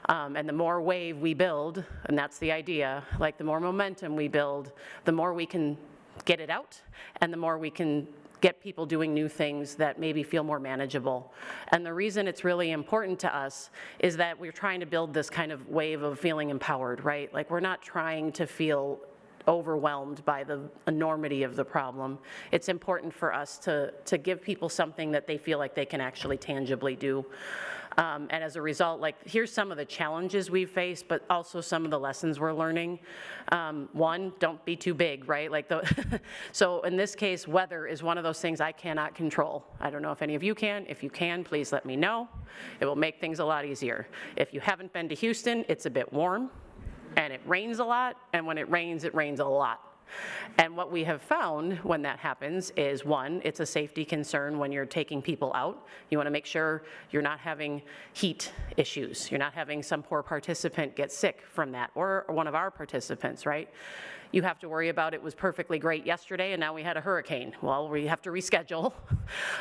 And the more wave we build, and that's the idea, like the more momentum we build, the more we can get it out, and the more we can get people doing new things that maybe feel more manageable. And the reason it's really important to us is that we're trying to build this kind of wave of feeling empowered, right? Like, we're not trying to feel overwhelmed by the enormity of the problem. It's important for us to give people something that they feel like they can actually tangibly do. And as a result, like, here's some of the challenges we've faced, but also some of the lessons we're learning. One, don't be too big, right? Like, so in this case, weather is one of those things I cannot control. I don't know if any of you can. If you can, please let me know. It will make things a lot easier. If you haven't been to Houston, it's a bit warm, and it rains a lot, and when it rains a lot. And what we have found when that happens is, one, it's a safety concern when you're taking people out. You want to make sure you're not having heat issues. You're not having some poor participant get sick from that, or one of our participants, right? You have to worry about, it was perfectly great yesterday and now we had a hurricane. Well, we have to reschedule.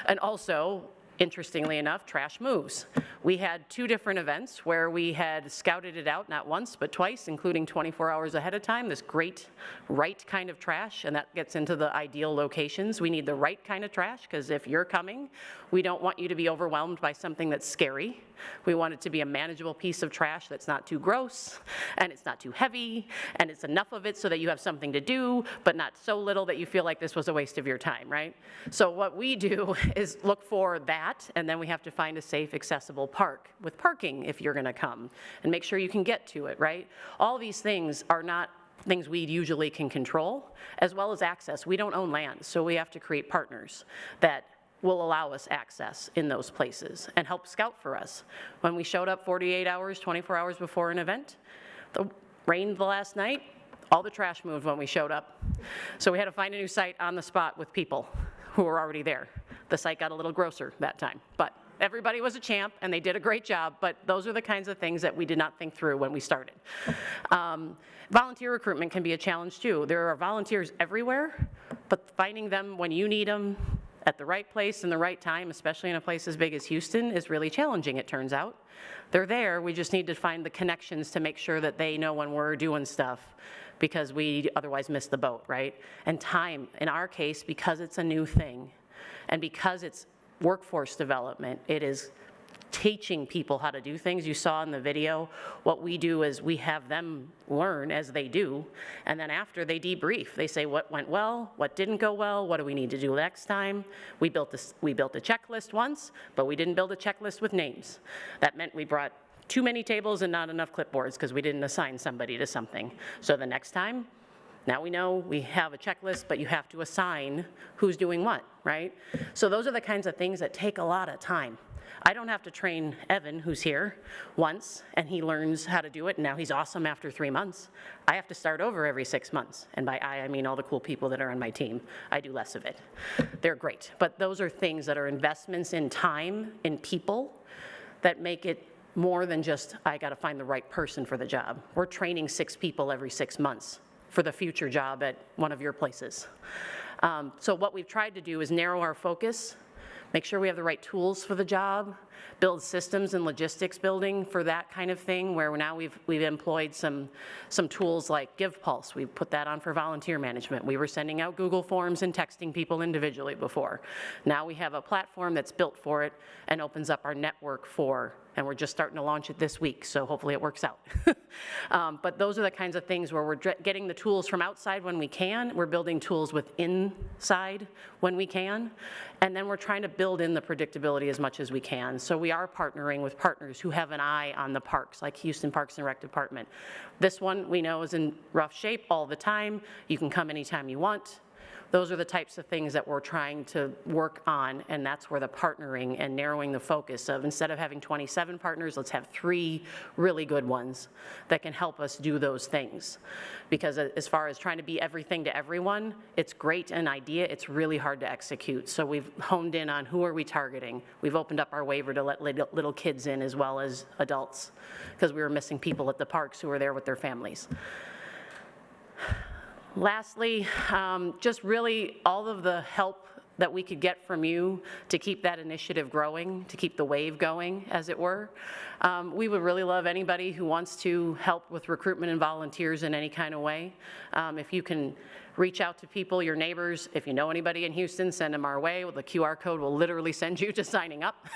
And also, interestingly enough, trash moves. We had 2 different events where we had scouted it out, not once, but twice, including 24 hours ahead of time, this great right kind of trash, and that gets into the ideal locations. We need the right kind of trash, because if you're coming, we don't want you to be overwhelmed by something that's scary. We want it to be a manageable piece of trash that's not too gross, and it's not too heavy, and it's enough of it so that you have something to do, but not so little that you feel like this was a waste of your time, right? So what we do is look for that, and then we have to find a safe, accessible park with parking if you're gonna come, and make sure you can get to it, right? All these things are not things we usually can control, as well as access. We don't own land, so we have to create partners that will allow us access in those places and help scout for us. When we showed up 48 hours, 24 hours before an event, the rained the last night, all the trash moved when we showed up. So we had to find a new site on the spot with people who were already there. The site got a little grosser that time, but everybody was a champ and they did a great job, but those are the kinds of things that we did not think through when we started. Volunteer recruitment can be a challenge too. There are volunteers everywhere, but finding them when you need them at the right place and the right time, especially in a place as big as Houston, is really challenging, it turns out. They're there, we just need to find the connections to make sure that they know when we're doing stuff, because we otherwise miss the boat, right? And time, in our case, because it's a new thing, and because it's workforce development, it is teaching people how to do things. You saw in the video, what we do is we have them learn as they do, and then after they debrief. They say what went well, what didn't go well, what do we need to do next time. We built a checklist once, but we didn't build a checklist with names. That meant we brought too many tables and not enough clipboards because we didn't assign somebody to something. So the next time, now we know we have a checklist, but you have to assign who's doing what, right? So those are the kinds of things that take a lot of time. I don't have to train Evan, who's here, once, and he learns how to do it, and now he's awesome after 3 months. I have to start over every 6 months, and by I mean all the cool people that are on my team. I do less of it. They're great, but those are things that are investments in time, in people, that make it more than just, I gotta find the right person for the job. We're training 6 people every 6 months for the future job at one of your places. So what we've tried to do is narrow our focus, make sure we have the right tools for the job, build systems and logistics building for that kind of thing, where now we've employed some tools like GivePulse. We've put that on for volunteer management. We were sending out Google Forms and texting people individually before. Now we have a platform that's built for it and opens up our network for, and we're just starting to launch it this week, so hopefully it works out. But those are the kinds of things where we're getting the tools from outside when we can, we're building tools with inside when we can, and then we're trying to build in the predictability as much as we can. So we are partnering with partners who have an eye on the parks, like Houston Parks and Rec Department. This one we know is in rough shape all the time. You can come anytime you want. Those are the types of things that we're trying to work on, and that's where the partnering and narrowing the focus of, instead of having 27 partners, let's have 3 really good ones that can help us do those things. Because as far as trying to be everything to everyone, it's great an idea, it's really hard to execute. So we've honed in on who are we targeting. We've opened up our waiver to let little kids in as well as adults, because we were missing people at the parks who were there with their families. Lastly, just really all of the help that we could get from you to keep that initiative growing, to keep the wave going, as it were. We would really love anybody who wants to help with recruitment and volunteers in any kind of way. If you can reach out to people, your neighbors. If you know anybody in Houston, send them our way. The QR code will literally send you to signing up.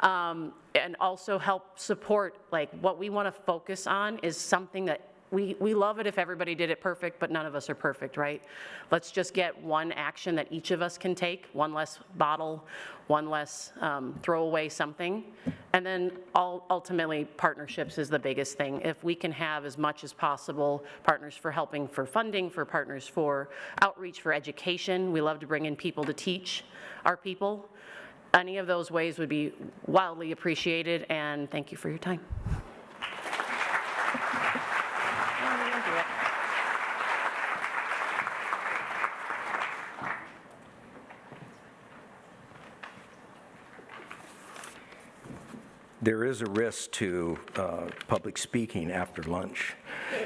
And also help support, like, what we want to focus on is something that we love it if everybody did it perfect, but none of us are perfect, right? Let's just get one action that each of us can take, one less bottle, one less throw away something. And then ultimately, partnerships is the biggest thing. If we can have as much as possible, partners for helping for funding, for partners for outreach, for education. We love to bring in people to teach our people. Any of those ways would be wildly appreciated, and thank you for your time. There is a risk to public speaking after lunch.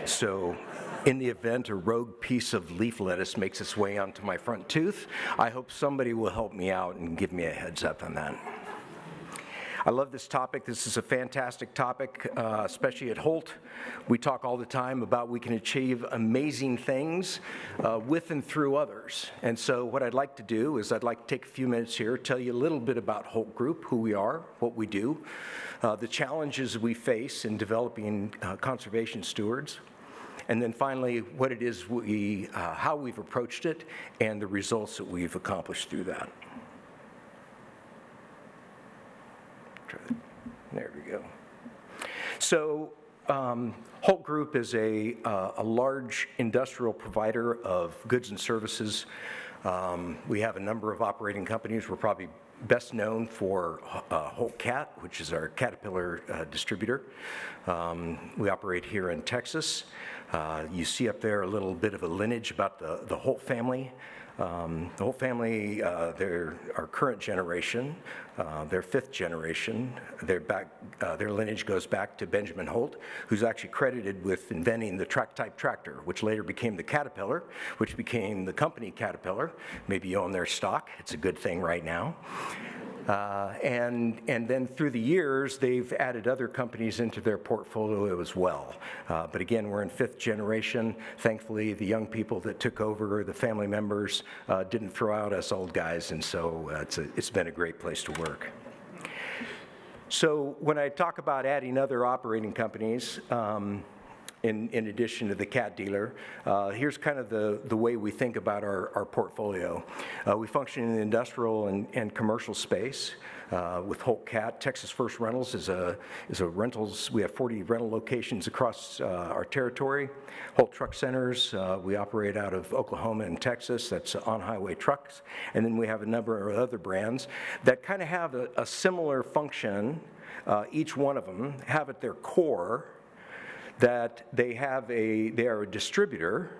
So in the event a rogue piece of leaf lettuce makes its way onto my front tooth, I hope somebody will help me out and give me a heads up on that. I love this topic. This is a fantastic topic, especially at Holt. We talk all the time about we can achieve amazing things with and through others. And so what I'd like to do is I'd like to take a few minutes here, tell you a little bit about Holt Group, who we are, what we do, the challenges we face in developing conservation stewards, and then finally what it is how we've approached it and the results that we've accomplished through that. There we go. So Holt Group is a large industrial provider of goods and services. We have a number of operating companies. We're probably best known for Holt Cat, which is our Caterpillar distributor. We operate here in Texas. You see up there a little bit of a lineage about the Holt family. The Holt family, they're our current generation, their fifth generation. Their lineage goes back to Benjamin Holt, who's actually credited with inventing the track-type tractor, which later became the Caterpillar, which became the company Caterpillar. Maybe you own their stock. It's a good thing right now. And then through the years, they've added other companies into their portfolio as well. But again, we're in fifth generation. Thankfully, the young people that took over, the family members, didn't throw out us old guys, and so it's been a great place to work. So when I talk about adding other operating companies, in addition to the cat dealer, here's kind of the way we think about our portfolio. We function in the industrial and commercial space with Holt Cat. Texas First Rentals is a rentals. We have 40 rental locations across our territory. Holt Truck Centers, we operate out of Oklahoma and Texas. That's on-highway trucks. And then we have a number of other brands that kind of have a similar function. Each one of them have at their core that they are a distributor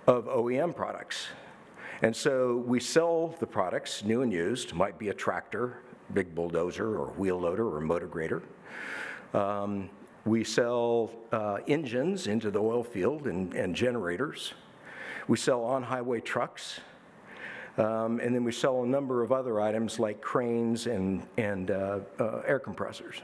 of OEM products. And so we sell the products, new and used, might be a tractor, big bulldozer, or wheel loader, or motor grader. We sell engines into the oil field and generators. We sell on-highway trucks. And then we sell a number of other items like cranes and air compressors.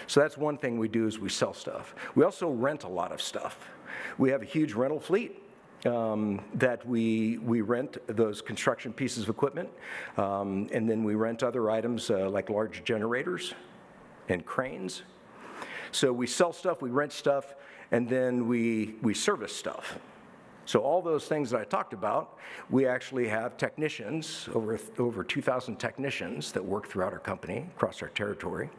So that's one thing we do is we sell stuff. We also rent a lot of stuff. We have a huge rental fleet that we rent those construction pieces of equipment, and then we rent other items like large generators and cranes. So we sell stuff, we rent stuff, and then we service stuff. So all those things that I talked about, we actually have technicians, over 2,000 technicians that work throughout our company, across our territory,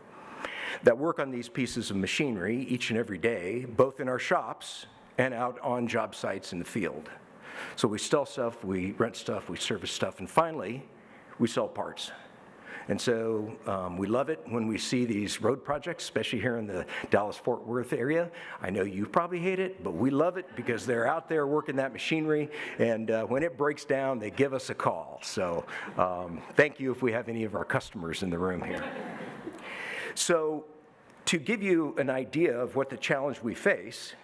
that work on these pieces of machinery each and every day, both in our shops and out on job sites in the field. So we sell stuff, we rent stuff, we service stuff, and finally, we sell parts. And so we love it when we see these road projects, especially here in the Dallas-Fort Worth area. I know you probably hate it, but we love it because they're out there working that machinery, and when it breaks down, they give us a call. So thank you if we have any of our customers in the room here. So to give you an idea of what the challenge we face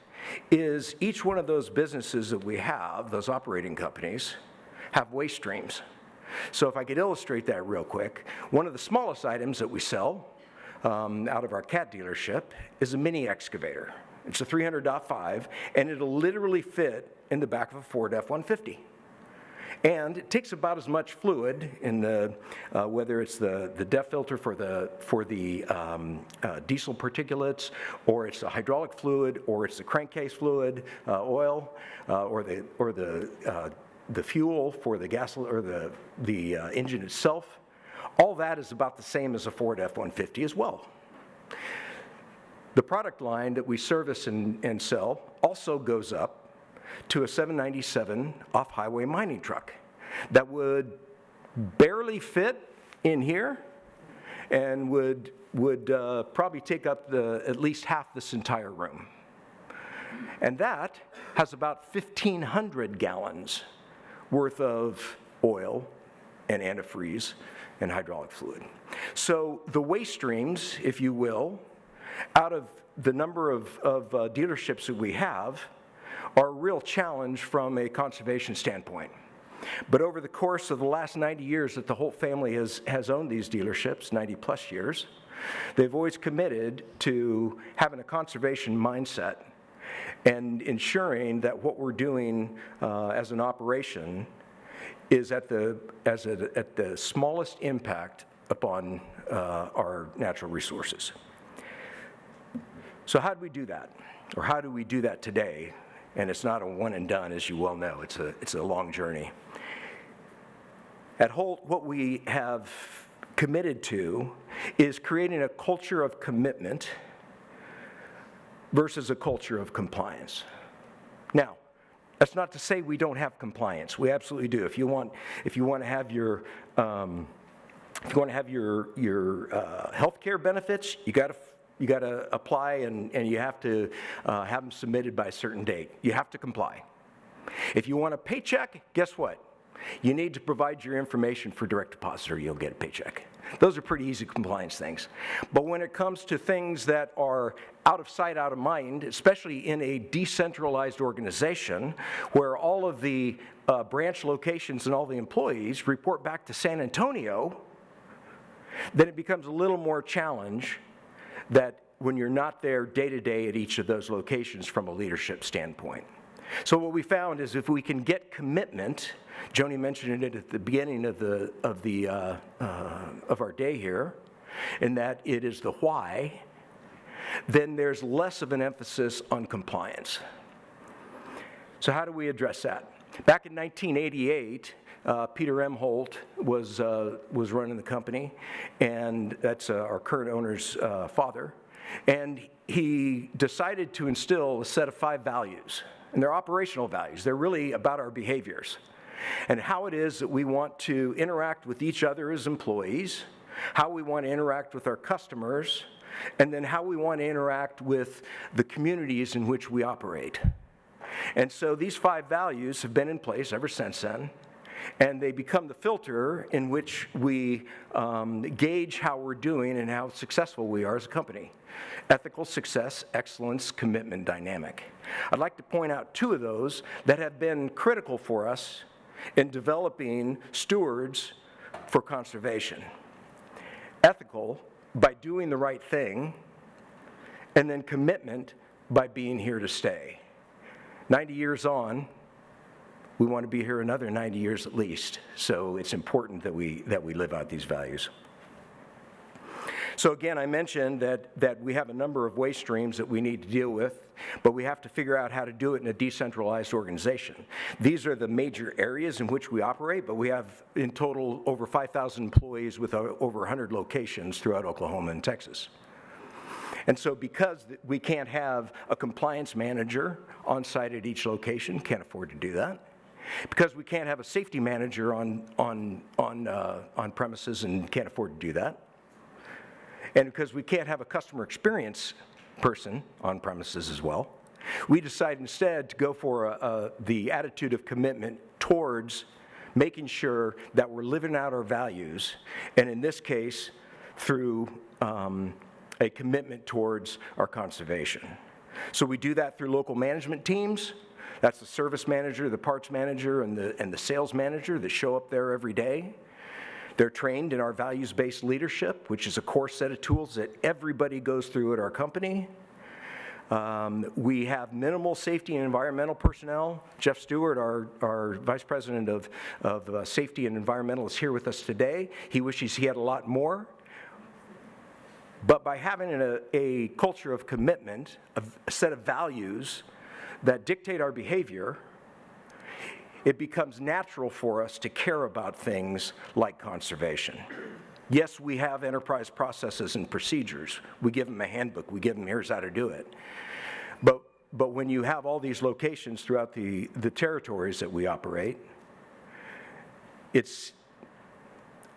is each one of those businesses that we have, those operating companies, have waste streams. So if I could illustrate that real quick, one of the smallest items that we sell out of our cat dealership is a mini excavator. It's a 300.5, and it'll literally fit in the back of a Ford F-150. And it takes about as much fluid in the, whether it's the DEF filter for the diesel particulates, or it's the hydraulic fluid, or it's the crankcase fluid, oil, or the fuel for the gasoline or the engine itself. All that is about the same as a Ford F-150 as well. The product line that we service and sell also goes up to a 797 off-highway mining truck that would barely fit in here and would probably take up at least half this entire room. And that has about 1,500 gallons worth of oil and antifreeze and hydraulic fluid. So the waste streams, if you will, out of the number of dealerships that we have are a real challenge from a conservation standpoint. But over the course of the last 90 years that the Holt family has owned these dealerships, 90 plus years, they've always committed to having a conservation mindset and ensuring that what we're doing as an operation is at the smallest impact upon our natural resources. So how do we do that? Or how do we do that today? And it's not a one and done, as you well know. It's a long journey. At Holt, what we have committed to is creating a culture of commitment versus a culture of compliance. Now, that's not to say we don't have compliance. We absolutely do. If you want to have your healthcare benefits, you got to apply and you have to have them submitted by a certain date. You have to comply. If you want a paycheck, guess what? You need to provide your information for direct deposit or you'll get a paycheck. Those are pretty easy compliance things. But when it comes to things that are out of sight, out of mind, especially in a decentralized organization where all of the branch locations and all the employees report back to San Antonio, then it becomes a little more challenge that when you're not there day to day at each of those locations from a leadership standpoint. So what we found is if we can get commitment, Joni mentioned it at the beginning of our day here, in that it is the why, then there's less of an emphasis on compliance. So how do we address that? Back in 1988, Peter M. Holt was running the company, and that's our current owner's father. And he decided to instill a set of 5 values, and they're operational values. They're really about our behaviors and how it is that we want to interact with each other as employees, how we want to interact with our customers, and then how we want to interact with the communities in which we operate. And so these 5 values have been in place ever since then, and they become the filter in which we gauge how we're doing and how successful we are as a company. Ethical, success, excellence, commitment, dynamic. I'd like to point out 2 of those that have been critical for us in developing stewards for conservation. Ethical, by doing the right thing, and then commitment by being here to stay. 90 years on, we want to be here another 90 years at least, so it's important that we live out these values. So again, I mentioned that we have a number of waste streams that we need to deal with, but we have to figure out how to do it in a decentralized organization. These are the major areas in which we operate, but we have in total over 5,000 employees with over 100 locations throughout Oklahoma and Texas. And so because we can't have a compliance manager on site at each location, can't afford to do that. Because we can't have a safety manager on premises and can't afford to do that. And because we can't have a customer experience person on premises as well, we decided instead to go for the attitude of commitment towards making sure that we're living out our values, and in this case, through a commitment towards our conservation. So we do that through local management teams, That's the service manager, the parts manager, and the sales manager that show up there every day. They're trained in our values-based leadership, which is a core set of tools that everybody goes through at our company. We have minimal safety and environmental personnel. Jeff Stewart, our Vice President of Safety and Environmental, is here with us today. He wishes he had a lot more. But by having a culture of commitment, a set of values that dictate our behavior, it becomes natural for us to care about things like conservation. Yes, we have enterprise processes and procedures. We give them a handbook. We give them, here's how to do it. But when you have all these locations throughout the territories that we operate, it's,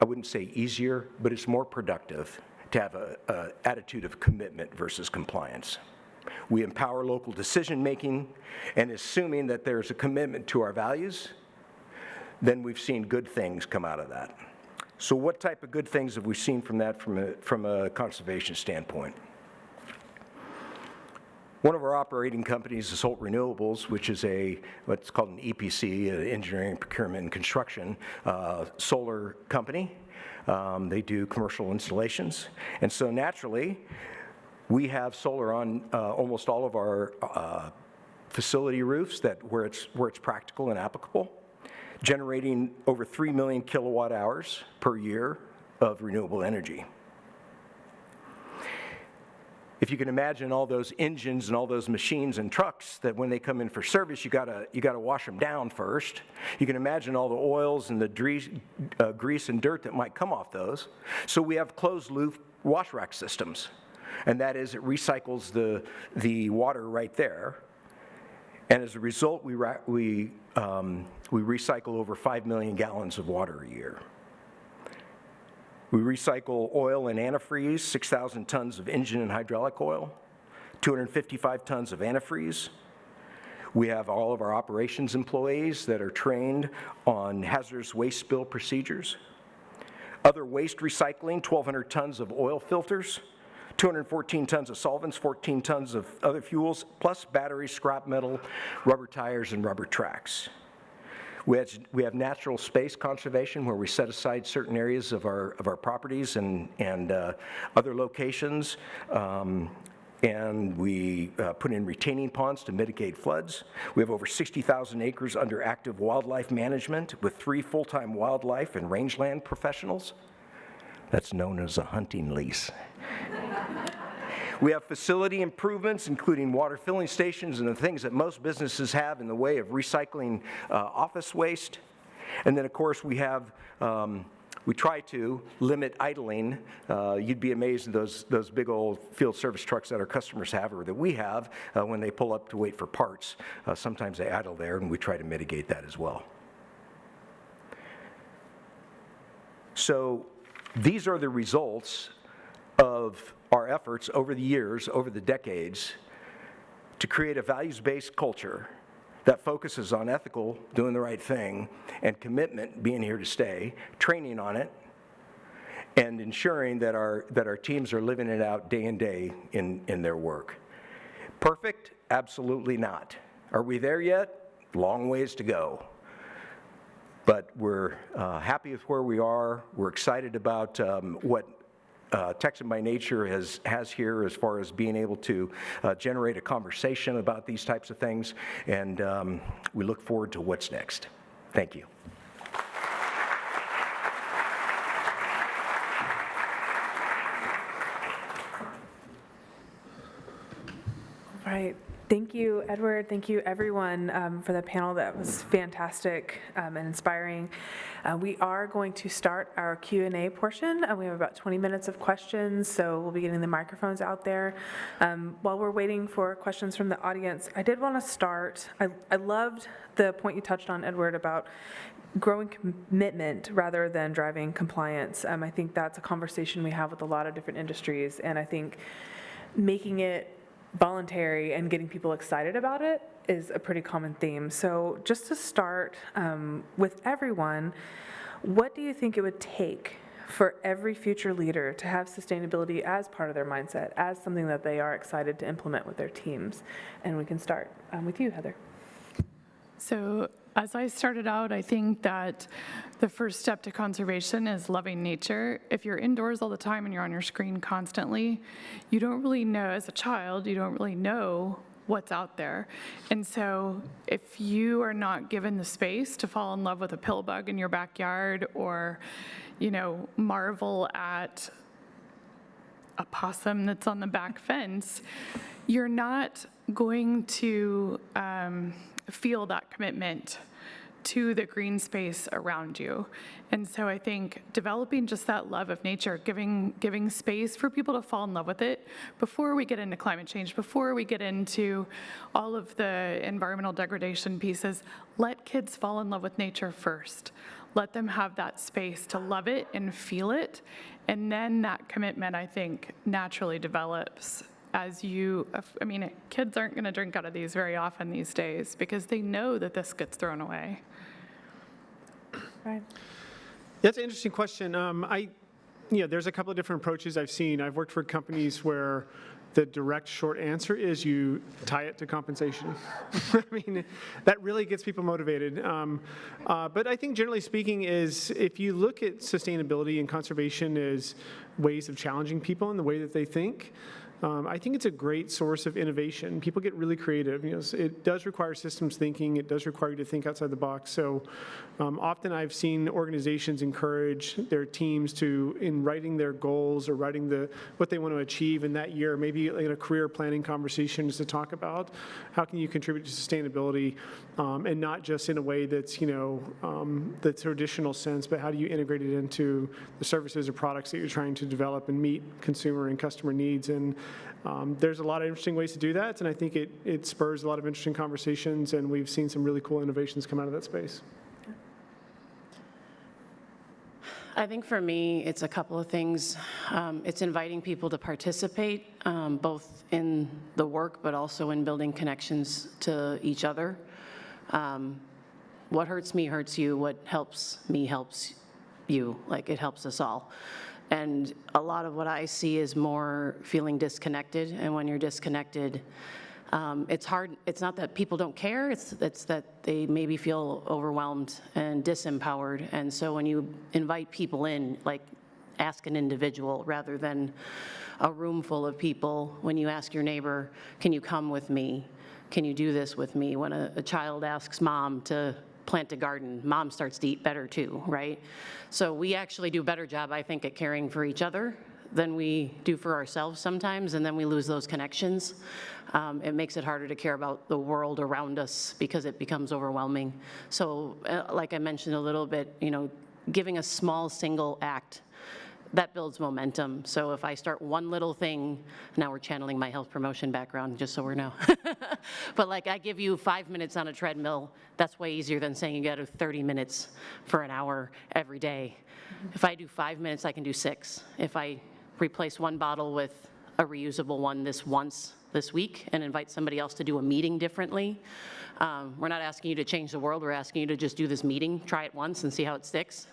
I wouldn't say easier, but it's more productive to have an attitude of commitment versus compliance. We empower local decision-making, and assuming that there's a commitment to our values, then we've seen good things come out of that. So what type of good things have we seen from that from a conservation standpoint? One of our operating companies is Holt Renewables, which is what's called an EPC, engineering, procurement, and construction solar company. They do commercial installations. And so naturally, we have solar on almost all of our facility roofs where it's practical and applicable, generating over 3 million kilowatt hours per year of renewable energy. If you can imagine all those engines and all those machines and trucks that when they come in for service, you gotta wash them down first. You can imagine all the oils and the grease and dirt that might come off those. So we have closed loop wash rack systems, and that is it recycles the water right there. And as a result, we recycle over 5 million gallons of water a year. We recycle oil and antifreeze, 6,000 tons of engine and hydraulic oil, 255 tons of antifreeze. We have all of our operations employees that are trained on hazardous waste spill procedures. Other waste recycling, 1,200 tons of oil filters, 214 tons of solvents, 14 tons of other fuels, plus batteries, scrap metal, rubber tires, and rubber tracks. We have natural space conservation where we set aside certain areas of our properties and other locations, and we put in retaining ponds to mitigate floods. We have over 60,000 acres under active wildlife management with 3 full-time wildlife and rangeland professionals. That's known as a hunting lease. We have facility improvements, including water filling stations and the things that most businesses have in the way of recycling office waste. And then, of course, we try to limit idling. You'd be amazed at those big old field service trucks that our customers have or that we have when they pull up to wait for parts. Sometimes they idle there, and we try to mitigate that as well. So these are the results of our efforts over the years, over the decades, to create a values-based culture that focuses on ethical, doing the right thing, and commitment, being here to stay, training on it, and ensuring that our teams are living it out day in day in their work. Perfect? Absolutely not. Are we there yet? Long ways to go. But we're happy with where we are. We're excited about what Texan by Nature has here as far as being able to generate a conversation about these types of things, and we look forward to what's next. Thank you. All right. Thank you, Edward. Thank you, everyone, for the panel. That was fantastic and inspiring. We are going to start our Q&A portion. We have about 20 minutes of questions, so we'll be getting the microphones out there. While we're waiting for questions from the audience, I did want to start. I loved the point you touched on, Edward, about growing commitment rather than driving compliance. I think that's a conversation we have with a lot of different industries, and I think making it voluntary and getting people excited about it is a pretty common theme. So just to start with everyone, what do you think it would take for every future leader to have sustainability as part of their mindset, as something that they are excited to implement with their teams? And we can start with you, Heather. So as I started out, I think that the first step to conservation is loving nature. If you're indoors all the time and you're on your screen constantly, you don't really know, as a child, you don't really know what's out there. And so if you are not given the space to fall in love with a pill bug in your backyard, or, you know, marvel at a possum that's on the back fence, you're not going to feel that commitment to the green space around you. And so I think developing just that love of nature, giving space for people to fall in love with it before we get into climate change, before we get into all of the environmental degradation pieces, let kids fall in love with nature first. Let them have that space to love it and feel it. And then that commitment, I think, naturally develops as you, I mean, kids aren't going to drink out of these very often these days because they know that this gets thrown away. Right. That's an interesting question. There's a couple of different approaches I've seen. I've worked for companies where the direct short answer is you tie it to compensation. I mean, that really gets people motivated. But I think generally speaking is if you look at sustainability and conservation as ways of challenging people in the way that they think, I think it's a great source of innovation. People get really creative. You know, it does require systems thinking. It does require you to think outside the box. So often I've seen organizations encourage their teams to, in writing their goals or writing what they want to achieve in that year, maybe in a career planning conversation, is to talk about how can you contribute to sustainability, and not just in a way that's, the traditional sense, but how do you integrate it into the services or products that you're trying to develop and meet consumer and customer needs. And there's a lot of interesting ways to do that, and I think it spurs a lot of interesting conversations, and we've seen some really cool innovations come out of that space. I think for me, it's a couple of things. It's inviting people to participate, both in the work, but also in building connections to each other. What hurts me hurts you. What helps me helps you. Like, it helps us all. And a lot of what I see is more feeling disconnected. And when you're disconnected, it's hard. It's not that people don't care. It's that they maybe feel overwhelmed and disempowered. And so when you invite people in, like ask an individual rather than a room full of people, when you ask your neighbor, can you come with me? Can you do this with me? When a child asks mom to plant a garden, mom starts to eat better too, right? So we actually do a better job, I think, at caring for each other than we do for ourselves sometimes, and then we lose those connections. It makes it harder to care about the world around us because it becomes overwhelming. So like I mentioned a little bit, giving a small single act, that builds momentum. So if I start one little thing, now we're channeling my health promotion background, just so we know. But like I give you 5 minutes on a treadmill, that's way easier than saying you got to do 30 minutes for an hour every day. If I do 5 minutes, I can do 6. If I replace one bottle with a reusable one this week and invite somebody else to do a meeting differently. We're not asking you to change the world, we're asking you to just do this meeting, try it once and see how it sticks.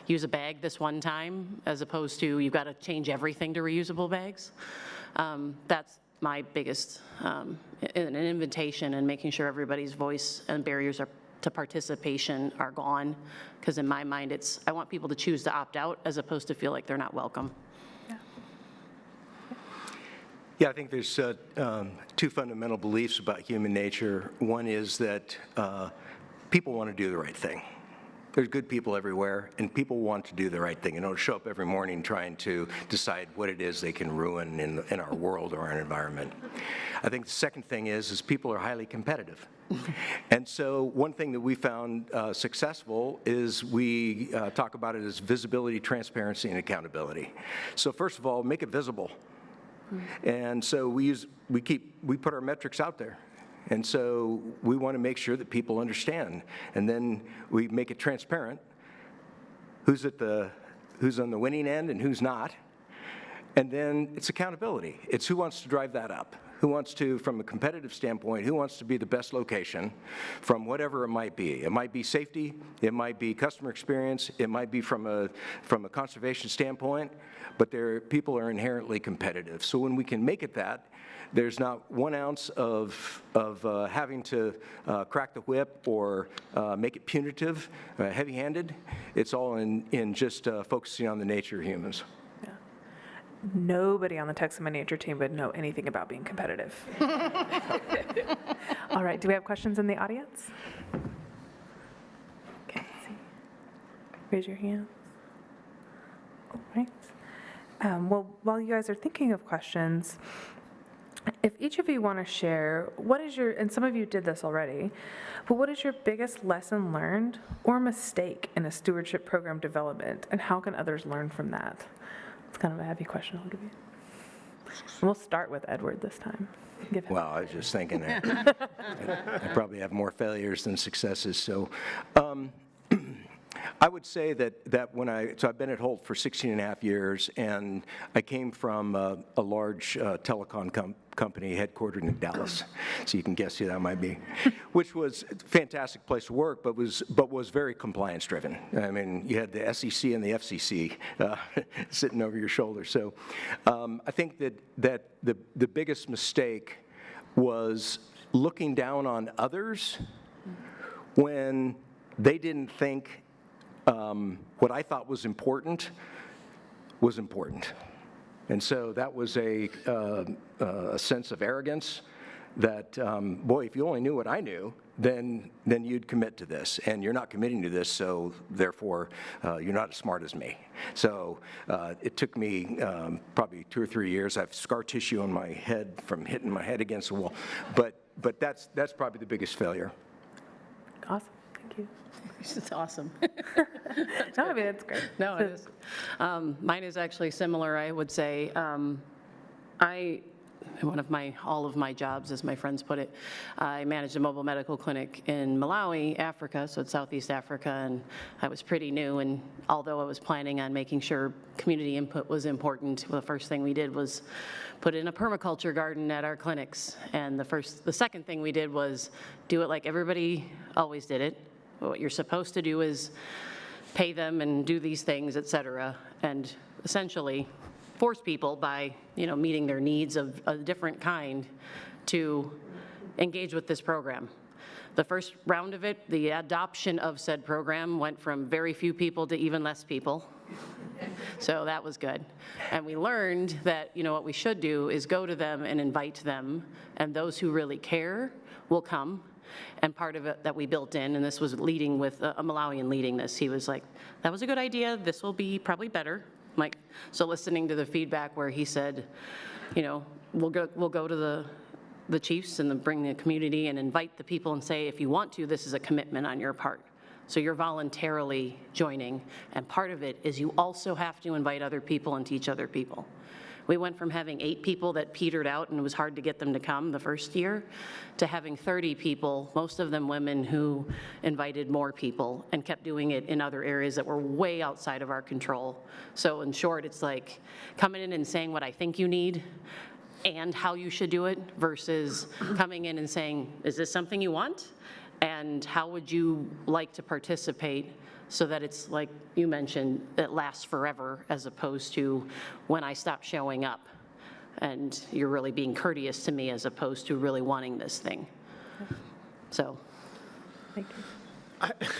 Use a bag this one time, as opposed to you've got to change everything to reusable bags. That's my biggest an invitation, and making sure everybody's voice and barriers to participation are gone. Because in my mind, I want people to choose to opt out as opposed to feel like they're not welcome. Yeah, I think there's two fundamental beliefs about human nature. One is that people want to do the right thing. There's good people everywhere, and people want to do the right thing and don't show up every morning trying to decide what it is they can ruin in our world or our environment. I think the second thing is people are highly competitive. And so one thing that we found successful is we talk about it as visibility, transparency, and accountability. So first of all, make it visible. And so we put our metrics out there. And so we want to make sure that people understand. And then we make it transparent. Who's on the winning end and who's not. And then it's accountability. It's who wants to drive that up. Who wants to, from a competitive standpoint, who wants to be the best location from whatever it might be? It might be safety, it might be customer experience, it might be from a conservation standpoint, but people are inherently competitive. So when we can make it that, there's not 1 ounce of having to crack the whip or make it punitive, heavy-handed. It's all in just focusing on the nature of humans. Nobody on the Texan by Nature team would know anything about being competitive. All right, do we have questions in the audience? Okay, raise your hands. All right. Well, while you guys are thinking of questions, if each of you want to share, what is your, and some of you did this already, but what is your biggest lesson learned or mistake in a stewardship program development, and how can others learn from that? It's kind of a heavy question I'll give you. And we'll start with Edward this time. Well, I was just thinking that I probably have more failures than successes. So I would say that so I've been at Holt for 16 and a half years, and I came from a large telecom company headquartered in Dallas, so you can guess who that might be, which was a fantastic place to work, but was very compliance driven. I mean, you had the SEC and the FCC sitting over your shoulder. So I think that the biggest mistake was looking down on others when they didn't think what I thought was important. And so that was a sense of arrogance that, boy, if you only knew what I knew, then you'd commit to this. And you're not committing to this, so therefore you're not as smart as me. So it took me probably 2 or 3 years. I have scar tissue on my head from hitting my head against the wall. But that's probably the biggest failure. Awesome, thank you. It's awesome. No, I mean, it's great. No, it is. Mine is actually similar, I would say. All of my jobs, as my friends put it, I managed a mobile medical clinic in Malawi, Africa, so it's Southeast Africa, and I was pretty new, and although I was planning on making sure community input was important, the first thing we did was put in a permaculture garden at our clinics, and the second thing we did was do it like everybody always did it. What you're supposed to do is pay them and do these things, et cetera, and essentially force people by, meeting their needs of a different kind to engage with this program. The first round of it, the adoption of said program went from very few people to even less people. So that was good. And we learned that, what we should do is go to them and invite them, and those who really care will come. And part of it that we built in, and this was leading with a Malawian leading this, he was like, that was a good idea, this will be probably better. So listening to the feedback where he said, we'll go to the chiefs and bring the community and invite the people and say, if you want to, this is a commitment on your part. So you're voluntarily joining, and part of it is you also have to invite other people and teach other people. We went from having 8 people that petered out and it was hard to get them to come the first year to having 30 people, most of them women, who invited more people and kept doing it in other areas that were way outside of our control. So in short, it's like coming in and saying what I think you need and how you should do it versus coming in and saying, is this something you want? And how would you like to participate? So that it's, like you mentioned, it lasts forever, as opposed to when I stop showing up and you're really being courteous to me as opposed to really wanting this thing. So. Thank you.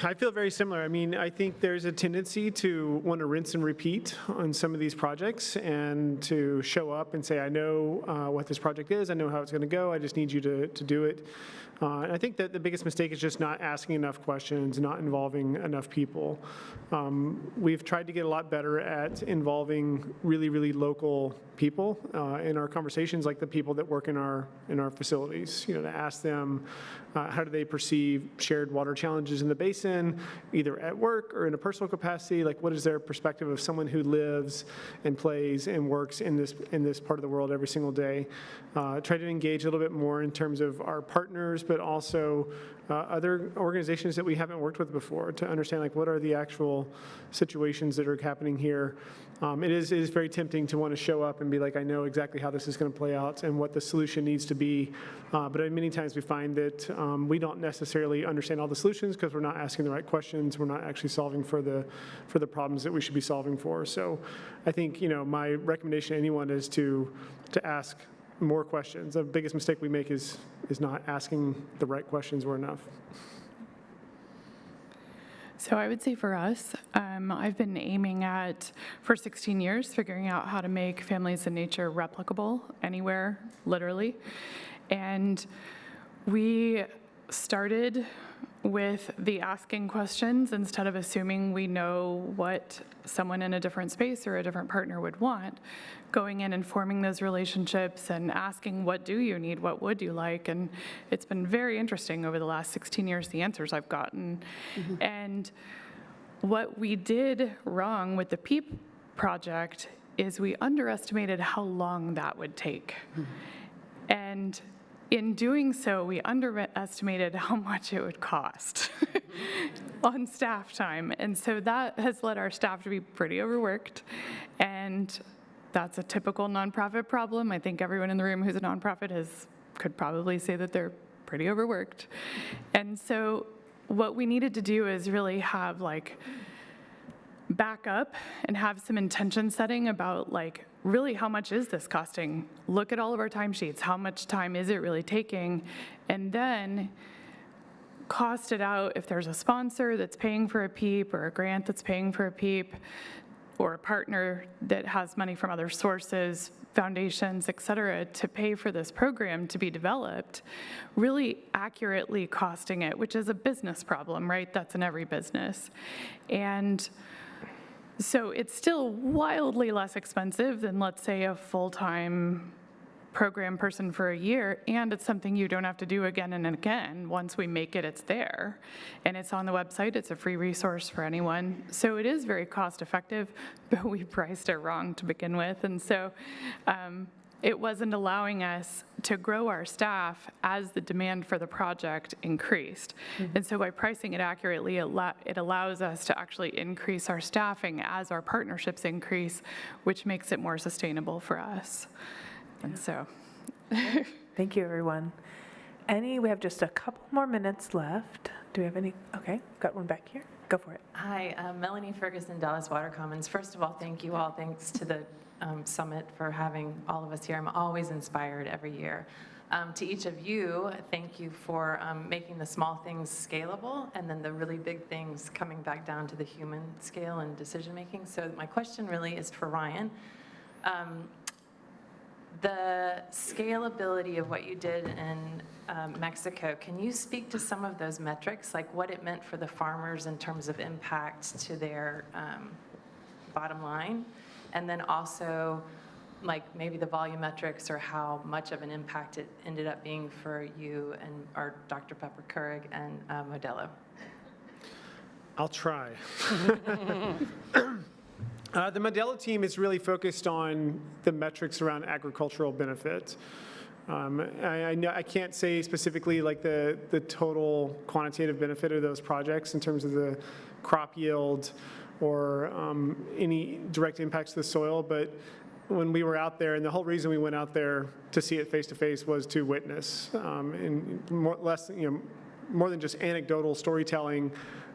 I feel very similar. I mean, I think there's a tendency to want to rinse and repeat on some of these projects and to show up and say, I know what this project is, I know how it's going to go, I just need you to do it. And I think that the biggest mistake is just not asking enough questions, not involving enough people. We've tried to get a lot better at involving really, really local people in our conversations, like the people that work in our facilities, to ask them how do they perceive shared water challenges in the basin, either at work or in a personal capacity. Like, what is their perspective of someone who lives and plays and works in this part of the world every single day? Try to engage a little bit more in terms of our partners, but also other organizations that we haven't worked with before to understand like what are the actual situations that are happening here. It is very tempting to want to show up and be like, I know exactly how this is going to play out and what the solution needs to be. But many times we find that we don't necessarily understand all the solutions because we're not asking the right questions. We're not actually solving for the problems that we should be solving for. So I think, my recommendation to anyone is to ask more questions. The biggest mistake we make is not asking the right questions or enough. So I would say for us, I've been aiming at, for 16 years, figuring out how to make Families in Nature replicable anywhere, literally. And we started with the asking questions instead of assuming we know what someone in a different space or a different partner would want, going in and forming those relationships and asking, what do you need, what would you like? And it's been very interesting over the last 16 years, the answers I've gotten. Mm-hmm. And what we did wrong with the PEEP project is we underestimated how long that would take. Mm-hmm. And in doing so, we underestimated how much it would cost on staff time. And so that has led our staff to be pretty overworked. And that's a typical nonprofit problem. I think everyone in the room who's a nonprofit could probably say that they're pretty overworked. And so what we needed to do is really have back up and have some intention setting about really how much is this costing? Look at all of our timesheets. How much time is it really taking? And then cost it out if there's a sponsor that's paying for a PEEP or a grant that's paying for a PEEP or a partner that has money from other sources, foundations, et cetera, to pay for this program to be developed, really accurately costing it, which is a business problem, right? That's in every business. And so it's still wildly less expensive than, let's say, a full-time program person for a year, and it's something you don't have to do again and again. Once we make it, it's there, and it's on the website. It's a free resource for anyone. So it is very cost-effective, but we priced it wrong to begin with, and so it wasn't allowing us to grow our staff as the demand for the project increased. Mm-hmm. And so by pricing it accurately, it allows us to actually increase our staffing as our partnerships increase, which makes it more sustainable for us. And so. Thank you, everyone. We have just a couple more minutes left. Do we have any? Okay, got one back here. Go for it. Hi, I'm Melanie Ferguson, Dallas Water Commons. First of all, thank you all. Thanks to the Summit for having all of us here. I'm always inspired every year. To each of you, thank you for making the small things scalable and then the really big things coming back down to the human scale and decision making. So my question really is for Ryan. The scalability of what you did in Mexico, can you speak to some of those metrics, like what it meant for the farmers in terms of impact to their bottom line? And then also, maybe the volumetrics or how much of an impact it ended up being for you and our Dr. Pepper Keurig and Modelo. I'll try. The Modelo team is really focused on the metrics around agricultural benefit. I can't say specifically the total quantitative benefit of those projects in terms of the crop yield or any direct impacts to the soil, but when we were out there, and the whole reason we went out there to see it face to face was to witness, and more than just anecdotal storytelling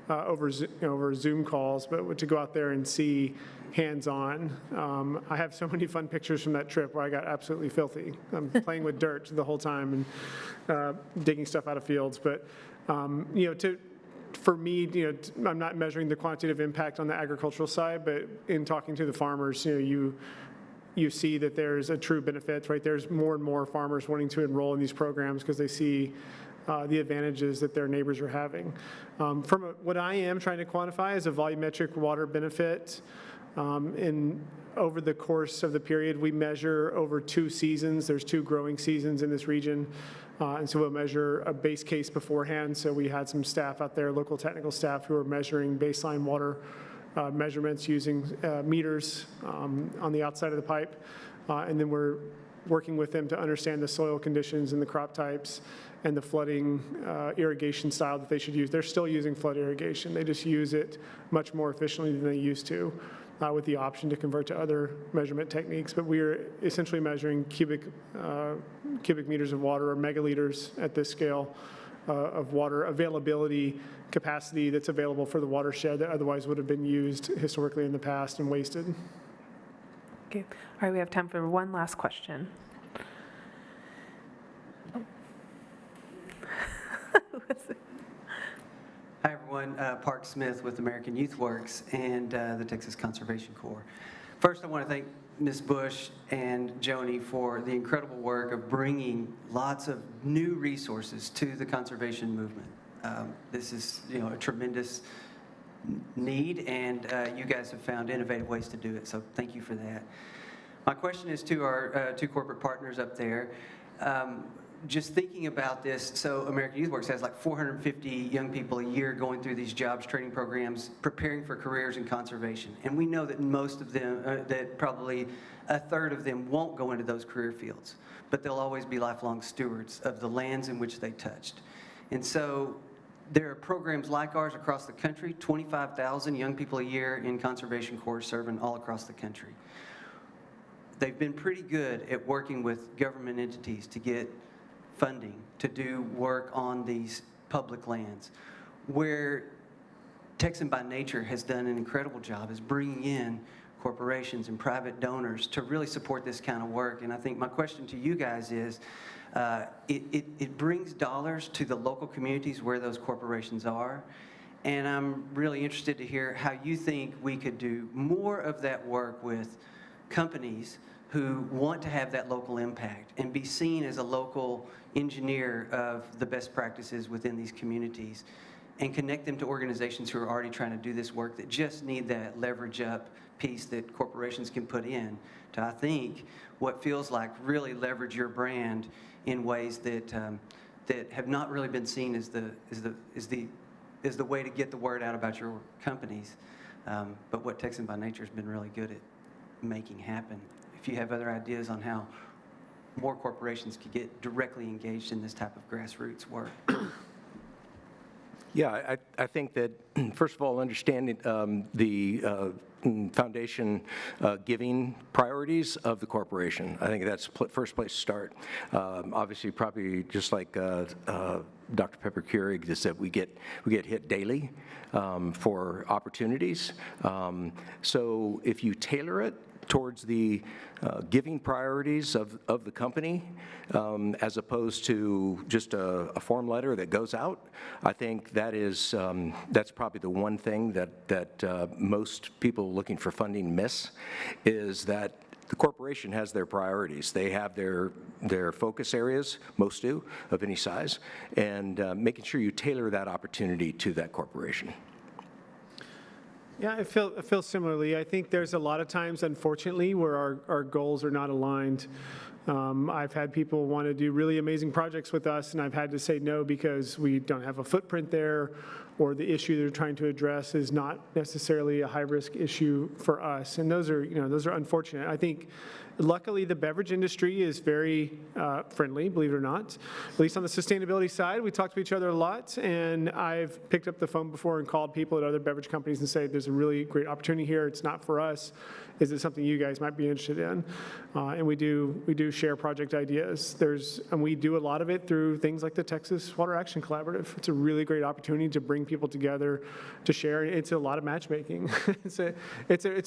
over Zoom calls, but to go out there and see hands-on. I have so many fun pictures from that trip where I got absolutely filthy. I'm playing with dirt the whole time and digging stuff out of fields, but for me, I'm not measuring the quantitative impact on the agricultural side, but in talking to the farmers, you see that there's a true benefit, right? There's more and more farmers wanting to enroll in these programs because they see the advantages that their neighbors are having. What I am trying to quantify is a volumetric water benefit. Over the course of the period, we measure over 2 seasons. There's 2 growing seasons in this region. And so we'll measure a base case beforehand. So we had some staff out there, local technical staff, who are measuring baseline water measurements using meters on the outside of the pipe. And then we're working with them to understand the soil conditions and the crop types and the flooding irrigation style that they should use. They're still using flood irrigation. They just use it much more efficiently than they used to, with the option to convert to other measurement techniques. But we are essentially measuring cubic meters of water, or megaliters at this scale, of water availability capacity that's available for the watershed that otherwise would have been used historically in the past and wasted. Okay. All right, we have time for one last question. Hi, everyone. Park Smith with American Youth Works and the Texas Conservation Corps. First, I want to thank Ms. Bush and Joni for the incredible work of bringing lots of new resources to the conservation movement. This is, a tremendous need, and you guys have found innovative ways to do it, so thank you for that. My question is to our two corporate partners up there. Just thinking about this, so American Youth Works has like 450 young people a year going through these jobs training programs, preparing for careers in conservation. And we know that most of them, that probably a third of them won't go into those career fields, but they'll always be lifelong stewards of the lands in which they touched. And so there are programs like ours across the country, 25,000 young people a year in conservation corps serving all across the country. They've been pretty good at working with government entities to get funding to do work on these public lands. Where Texan by Nature has done an incredible job is bringing in corporations and private donors to really support this kind of work. And I think my question to you guys is, it brings dollars to the local communities where those corporations are. And I'm really interested to hear how you think we could do more of that work with companies who want to have that local impact and be seen as a local engineer of the best practices within these communities, and connect them to organizations who are already trying to do this work that just need that leverage up piece that corporations can put in to, I think, what feels like really leverage your brand in ways that that have not really been seen as the way to get the word out about your companies. But what Texan by Nature has been really good at making happen. If you have other ideas on how more corporations could get directly engaged in this type of grassroots work. Yeah, I think that, first of all, understanding the foundation giving priorities of the corporation. I think that's the first place to start. Obviously, probably just like Dr. Pepper Keurig just said, we get hit daily for opportunities. So if you tailor it towards the giving priorities of the company, as opposed to just a form letter that goes out, I think that is that's probably the one thing that most people looking for funding miss, is that the corporation has their priorities. They have their focus areas, most do, of any size, and making sure you tailor that opportunity to that corporation. Yeah, I feel similarly. I think there's a lot of times, unfortunately, where our goals are not aligned. I've had people want to do really amazing projects with us, and I've had to say no because we don't have a footprint there, or the issue they're trying to address is not necessarily a high-risk issue for us. And those are unfortunate. I think, luckily, the beverage industry is very friendly, believe it or not. At least on the sustainability side, we talk to each other a lot, and I've picked up the phone before and called people at other beverage companies and said, there's a really great opportunity here. It's not for us. Is it something you guys might be interested in? And we do share project ideas. And we do a lot of it through things like the Texas Water Action Collaborative. It's a really great opportunity to bring people together to share. It's a lot of matchmaking. It's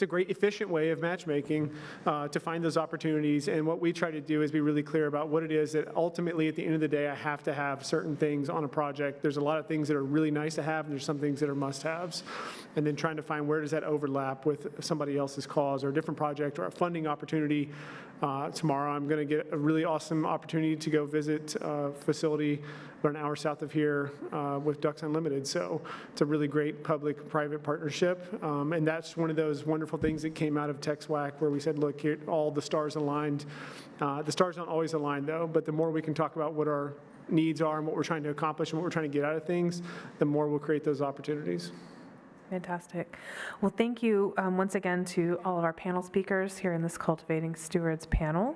a great efficient way of matchmaking to find those opportunities. And what we try to do is be really clear about what it is that ultimately at the end of the day I have to have certain things on a project. There's a lot of things that are really nice to have, and there's some things that are must-haves. And then trying to find where does that overlap with somebody else's cause or a different project or a funding opportunity. Tomorrow I'm going to get a really awesome opportunity to go visit a facility about an hour south of here with Ducks Unlimited. So it's a really great public-private partnership. And that's one of those wonderful things that came out of TexWAC, where we said, look, here, all the stars aligned. The stars don't always align, though, but the more we can talk about what our needs are and what we're trying to accomplish and what we're trying to get out of things, the more we'll create those opportunities. Fantastic. Well, thank you once again to all of our panel speakers here in this Cultivating Stewards panel.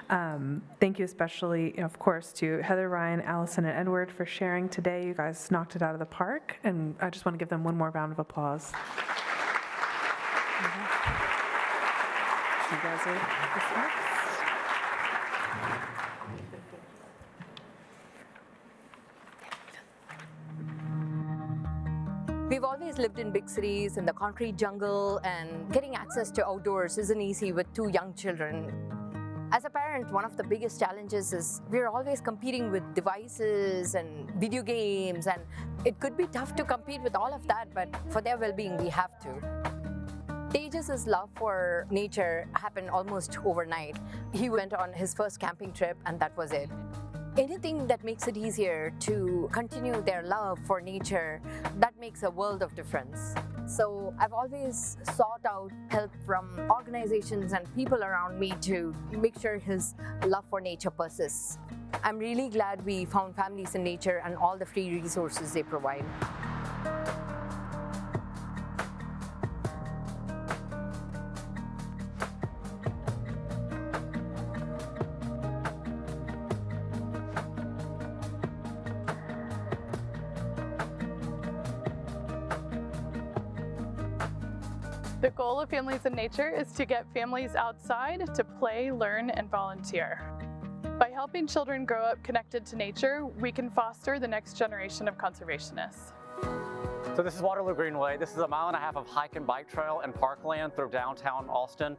Thank you especially, of course, to Heather, Ryan, Allison, and Edward for sharing today. You guys knocked it out of the park, and I just want to give them one more round of applause. You guys are dismissed. We've always lived in big cities in the concrete jungle, and getting access to outdoors isn't easy with 2 young children. As a parent, one of the biggest challenges is we're always competing with devices and video games, and it could be tough to compete with all of that, but for their well-being, we have to. Tejas' love for nature happened almost overnight. He went on his first camping trip, and that was it. Anything that makes it easier to continue their love for nature, that makes a world of difference. So I've always sought out help from organizations and people around me to make sure his love for nature persists. I'm really glad we found Families in Nature and all the free resources they provide. The goal of Families in Nature is to get families outside to play, learn, and volunteer. By helping children grow up connected to nature, we can foster the next generation of conservationists. So this is Waterloo Greenway. This is a 1.5 miles of hike and bike trail and parkland through downtown Austin.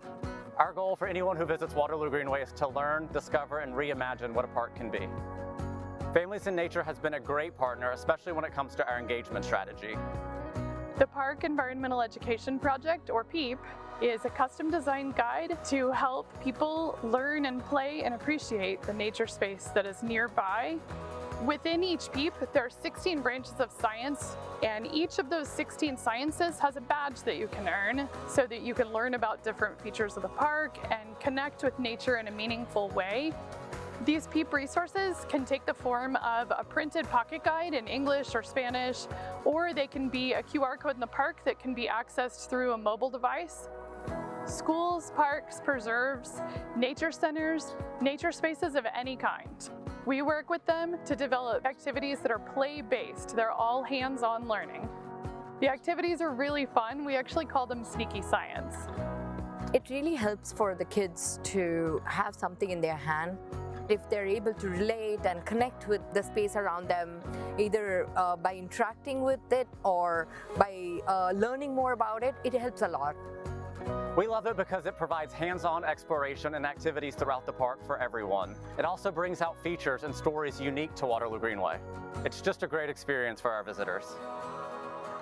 Our goal for anyone who visits Waterloo Greenway is to learn, discover, and reimagine what a park can be. Families in Nature has been a great partner, especially when it comes to our engagement strategy. The Park Environmental Education Project, or PEEP, is a custom-designed guide to help people learn and play and appreciate the nature space that is nearby. Within each PEEP, there are 16 branches of science, and each of those 16 sciences has a badge that you can earn so that you can learn about different features of the park and connect with nature in a meaningful way. These PEEP resources can take the form of a printed pocket guide in English or Spanish, or they can be a QR code in the park that can be accessed through a mobile device. Schools, parks, preserves, nature centers, nature spaces of any kind. We work with them to develop activities that are play-based. They're all hands-on learning. The activities are really fun. We actually call them sneaky science. It really helps for the kids to have something in their hand. If they're able to relate and connect with the space around them, either by interacting with it or by learning more about it, it helps a lot. We love it because it provides hands-on exploration and activities throughout the park for everyone. It also brings out features and stories unique to Waterloo Greenway. It's just a great experience for our visitors.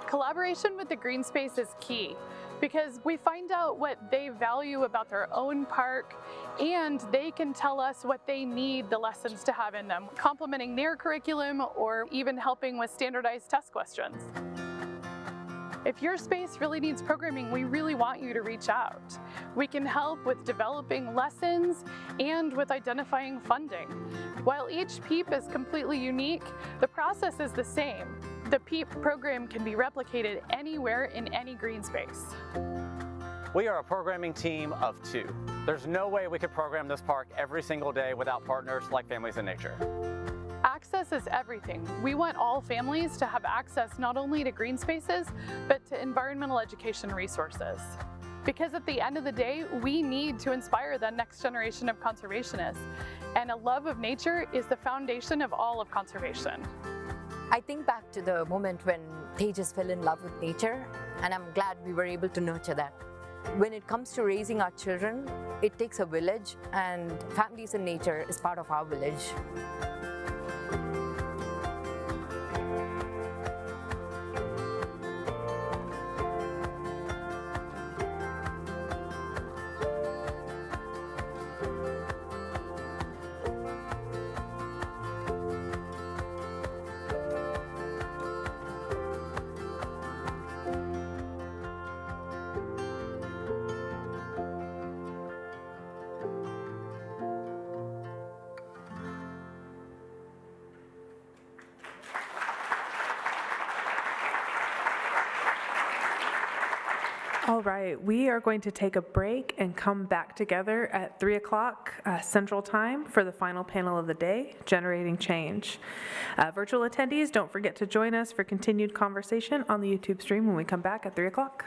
Collaboration with the green space is key because we find out what they value about their own park, and they can tell us what they need the lessons to have in them, complementing their curriculum or even helping with standardized test questions. If your space really needs programming, we really want you to reach out. We can help with developing lessons and with identifying funding. While each PEEP is completely unique, the process is the same. The PEEP program can be replicated anywhere in any green space. We are a programming team of 2. There's no way we could program this park every single day without partners like Families in Nature. Access is everything. We want all families to have access not only to green spaces, but to environmental education resources. Because at the end of the day, we need to inspire the next generation of conservationists. And a love of nature is the foundation of all of conservation. I think back to the moment when Tejas fell in love with nature, and I'm glad we were able to nurture that. When it comes to raising our children, it takes a village, and Families in Nature is part of our village. All right, we are going to take a break and come back together at 3 o'clock Central Time for the final panel of the day, Generating Change. Virtual attendees, don't forget to join us for continued conversation on the YouTube stream when we come back at 3 o'clock.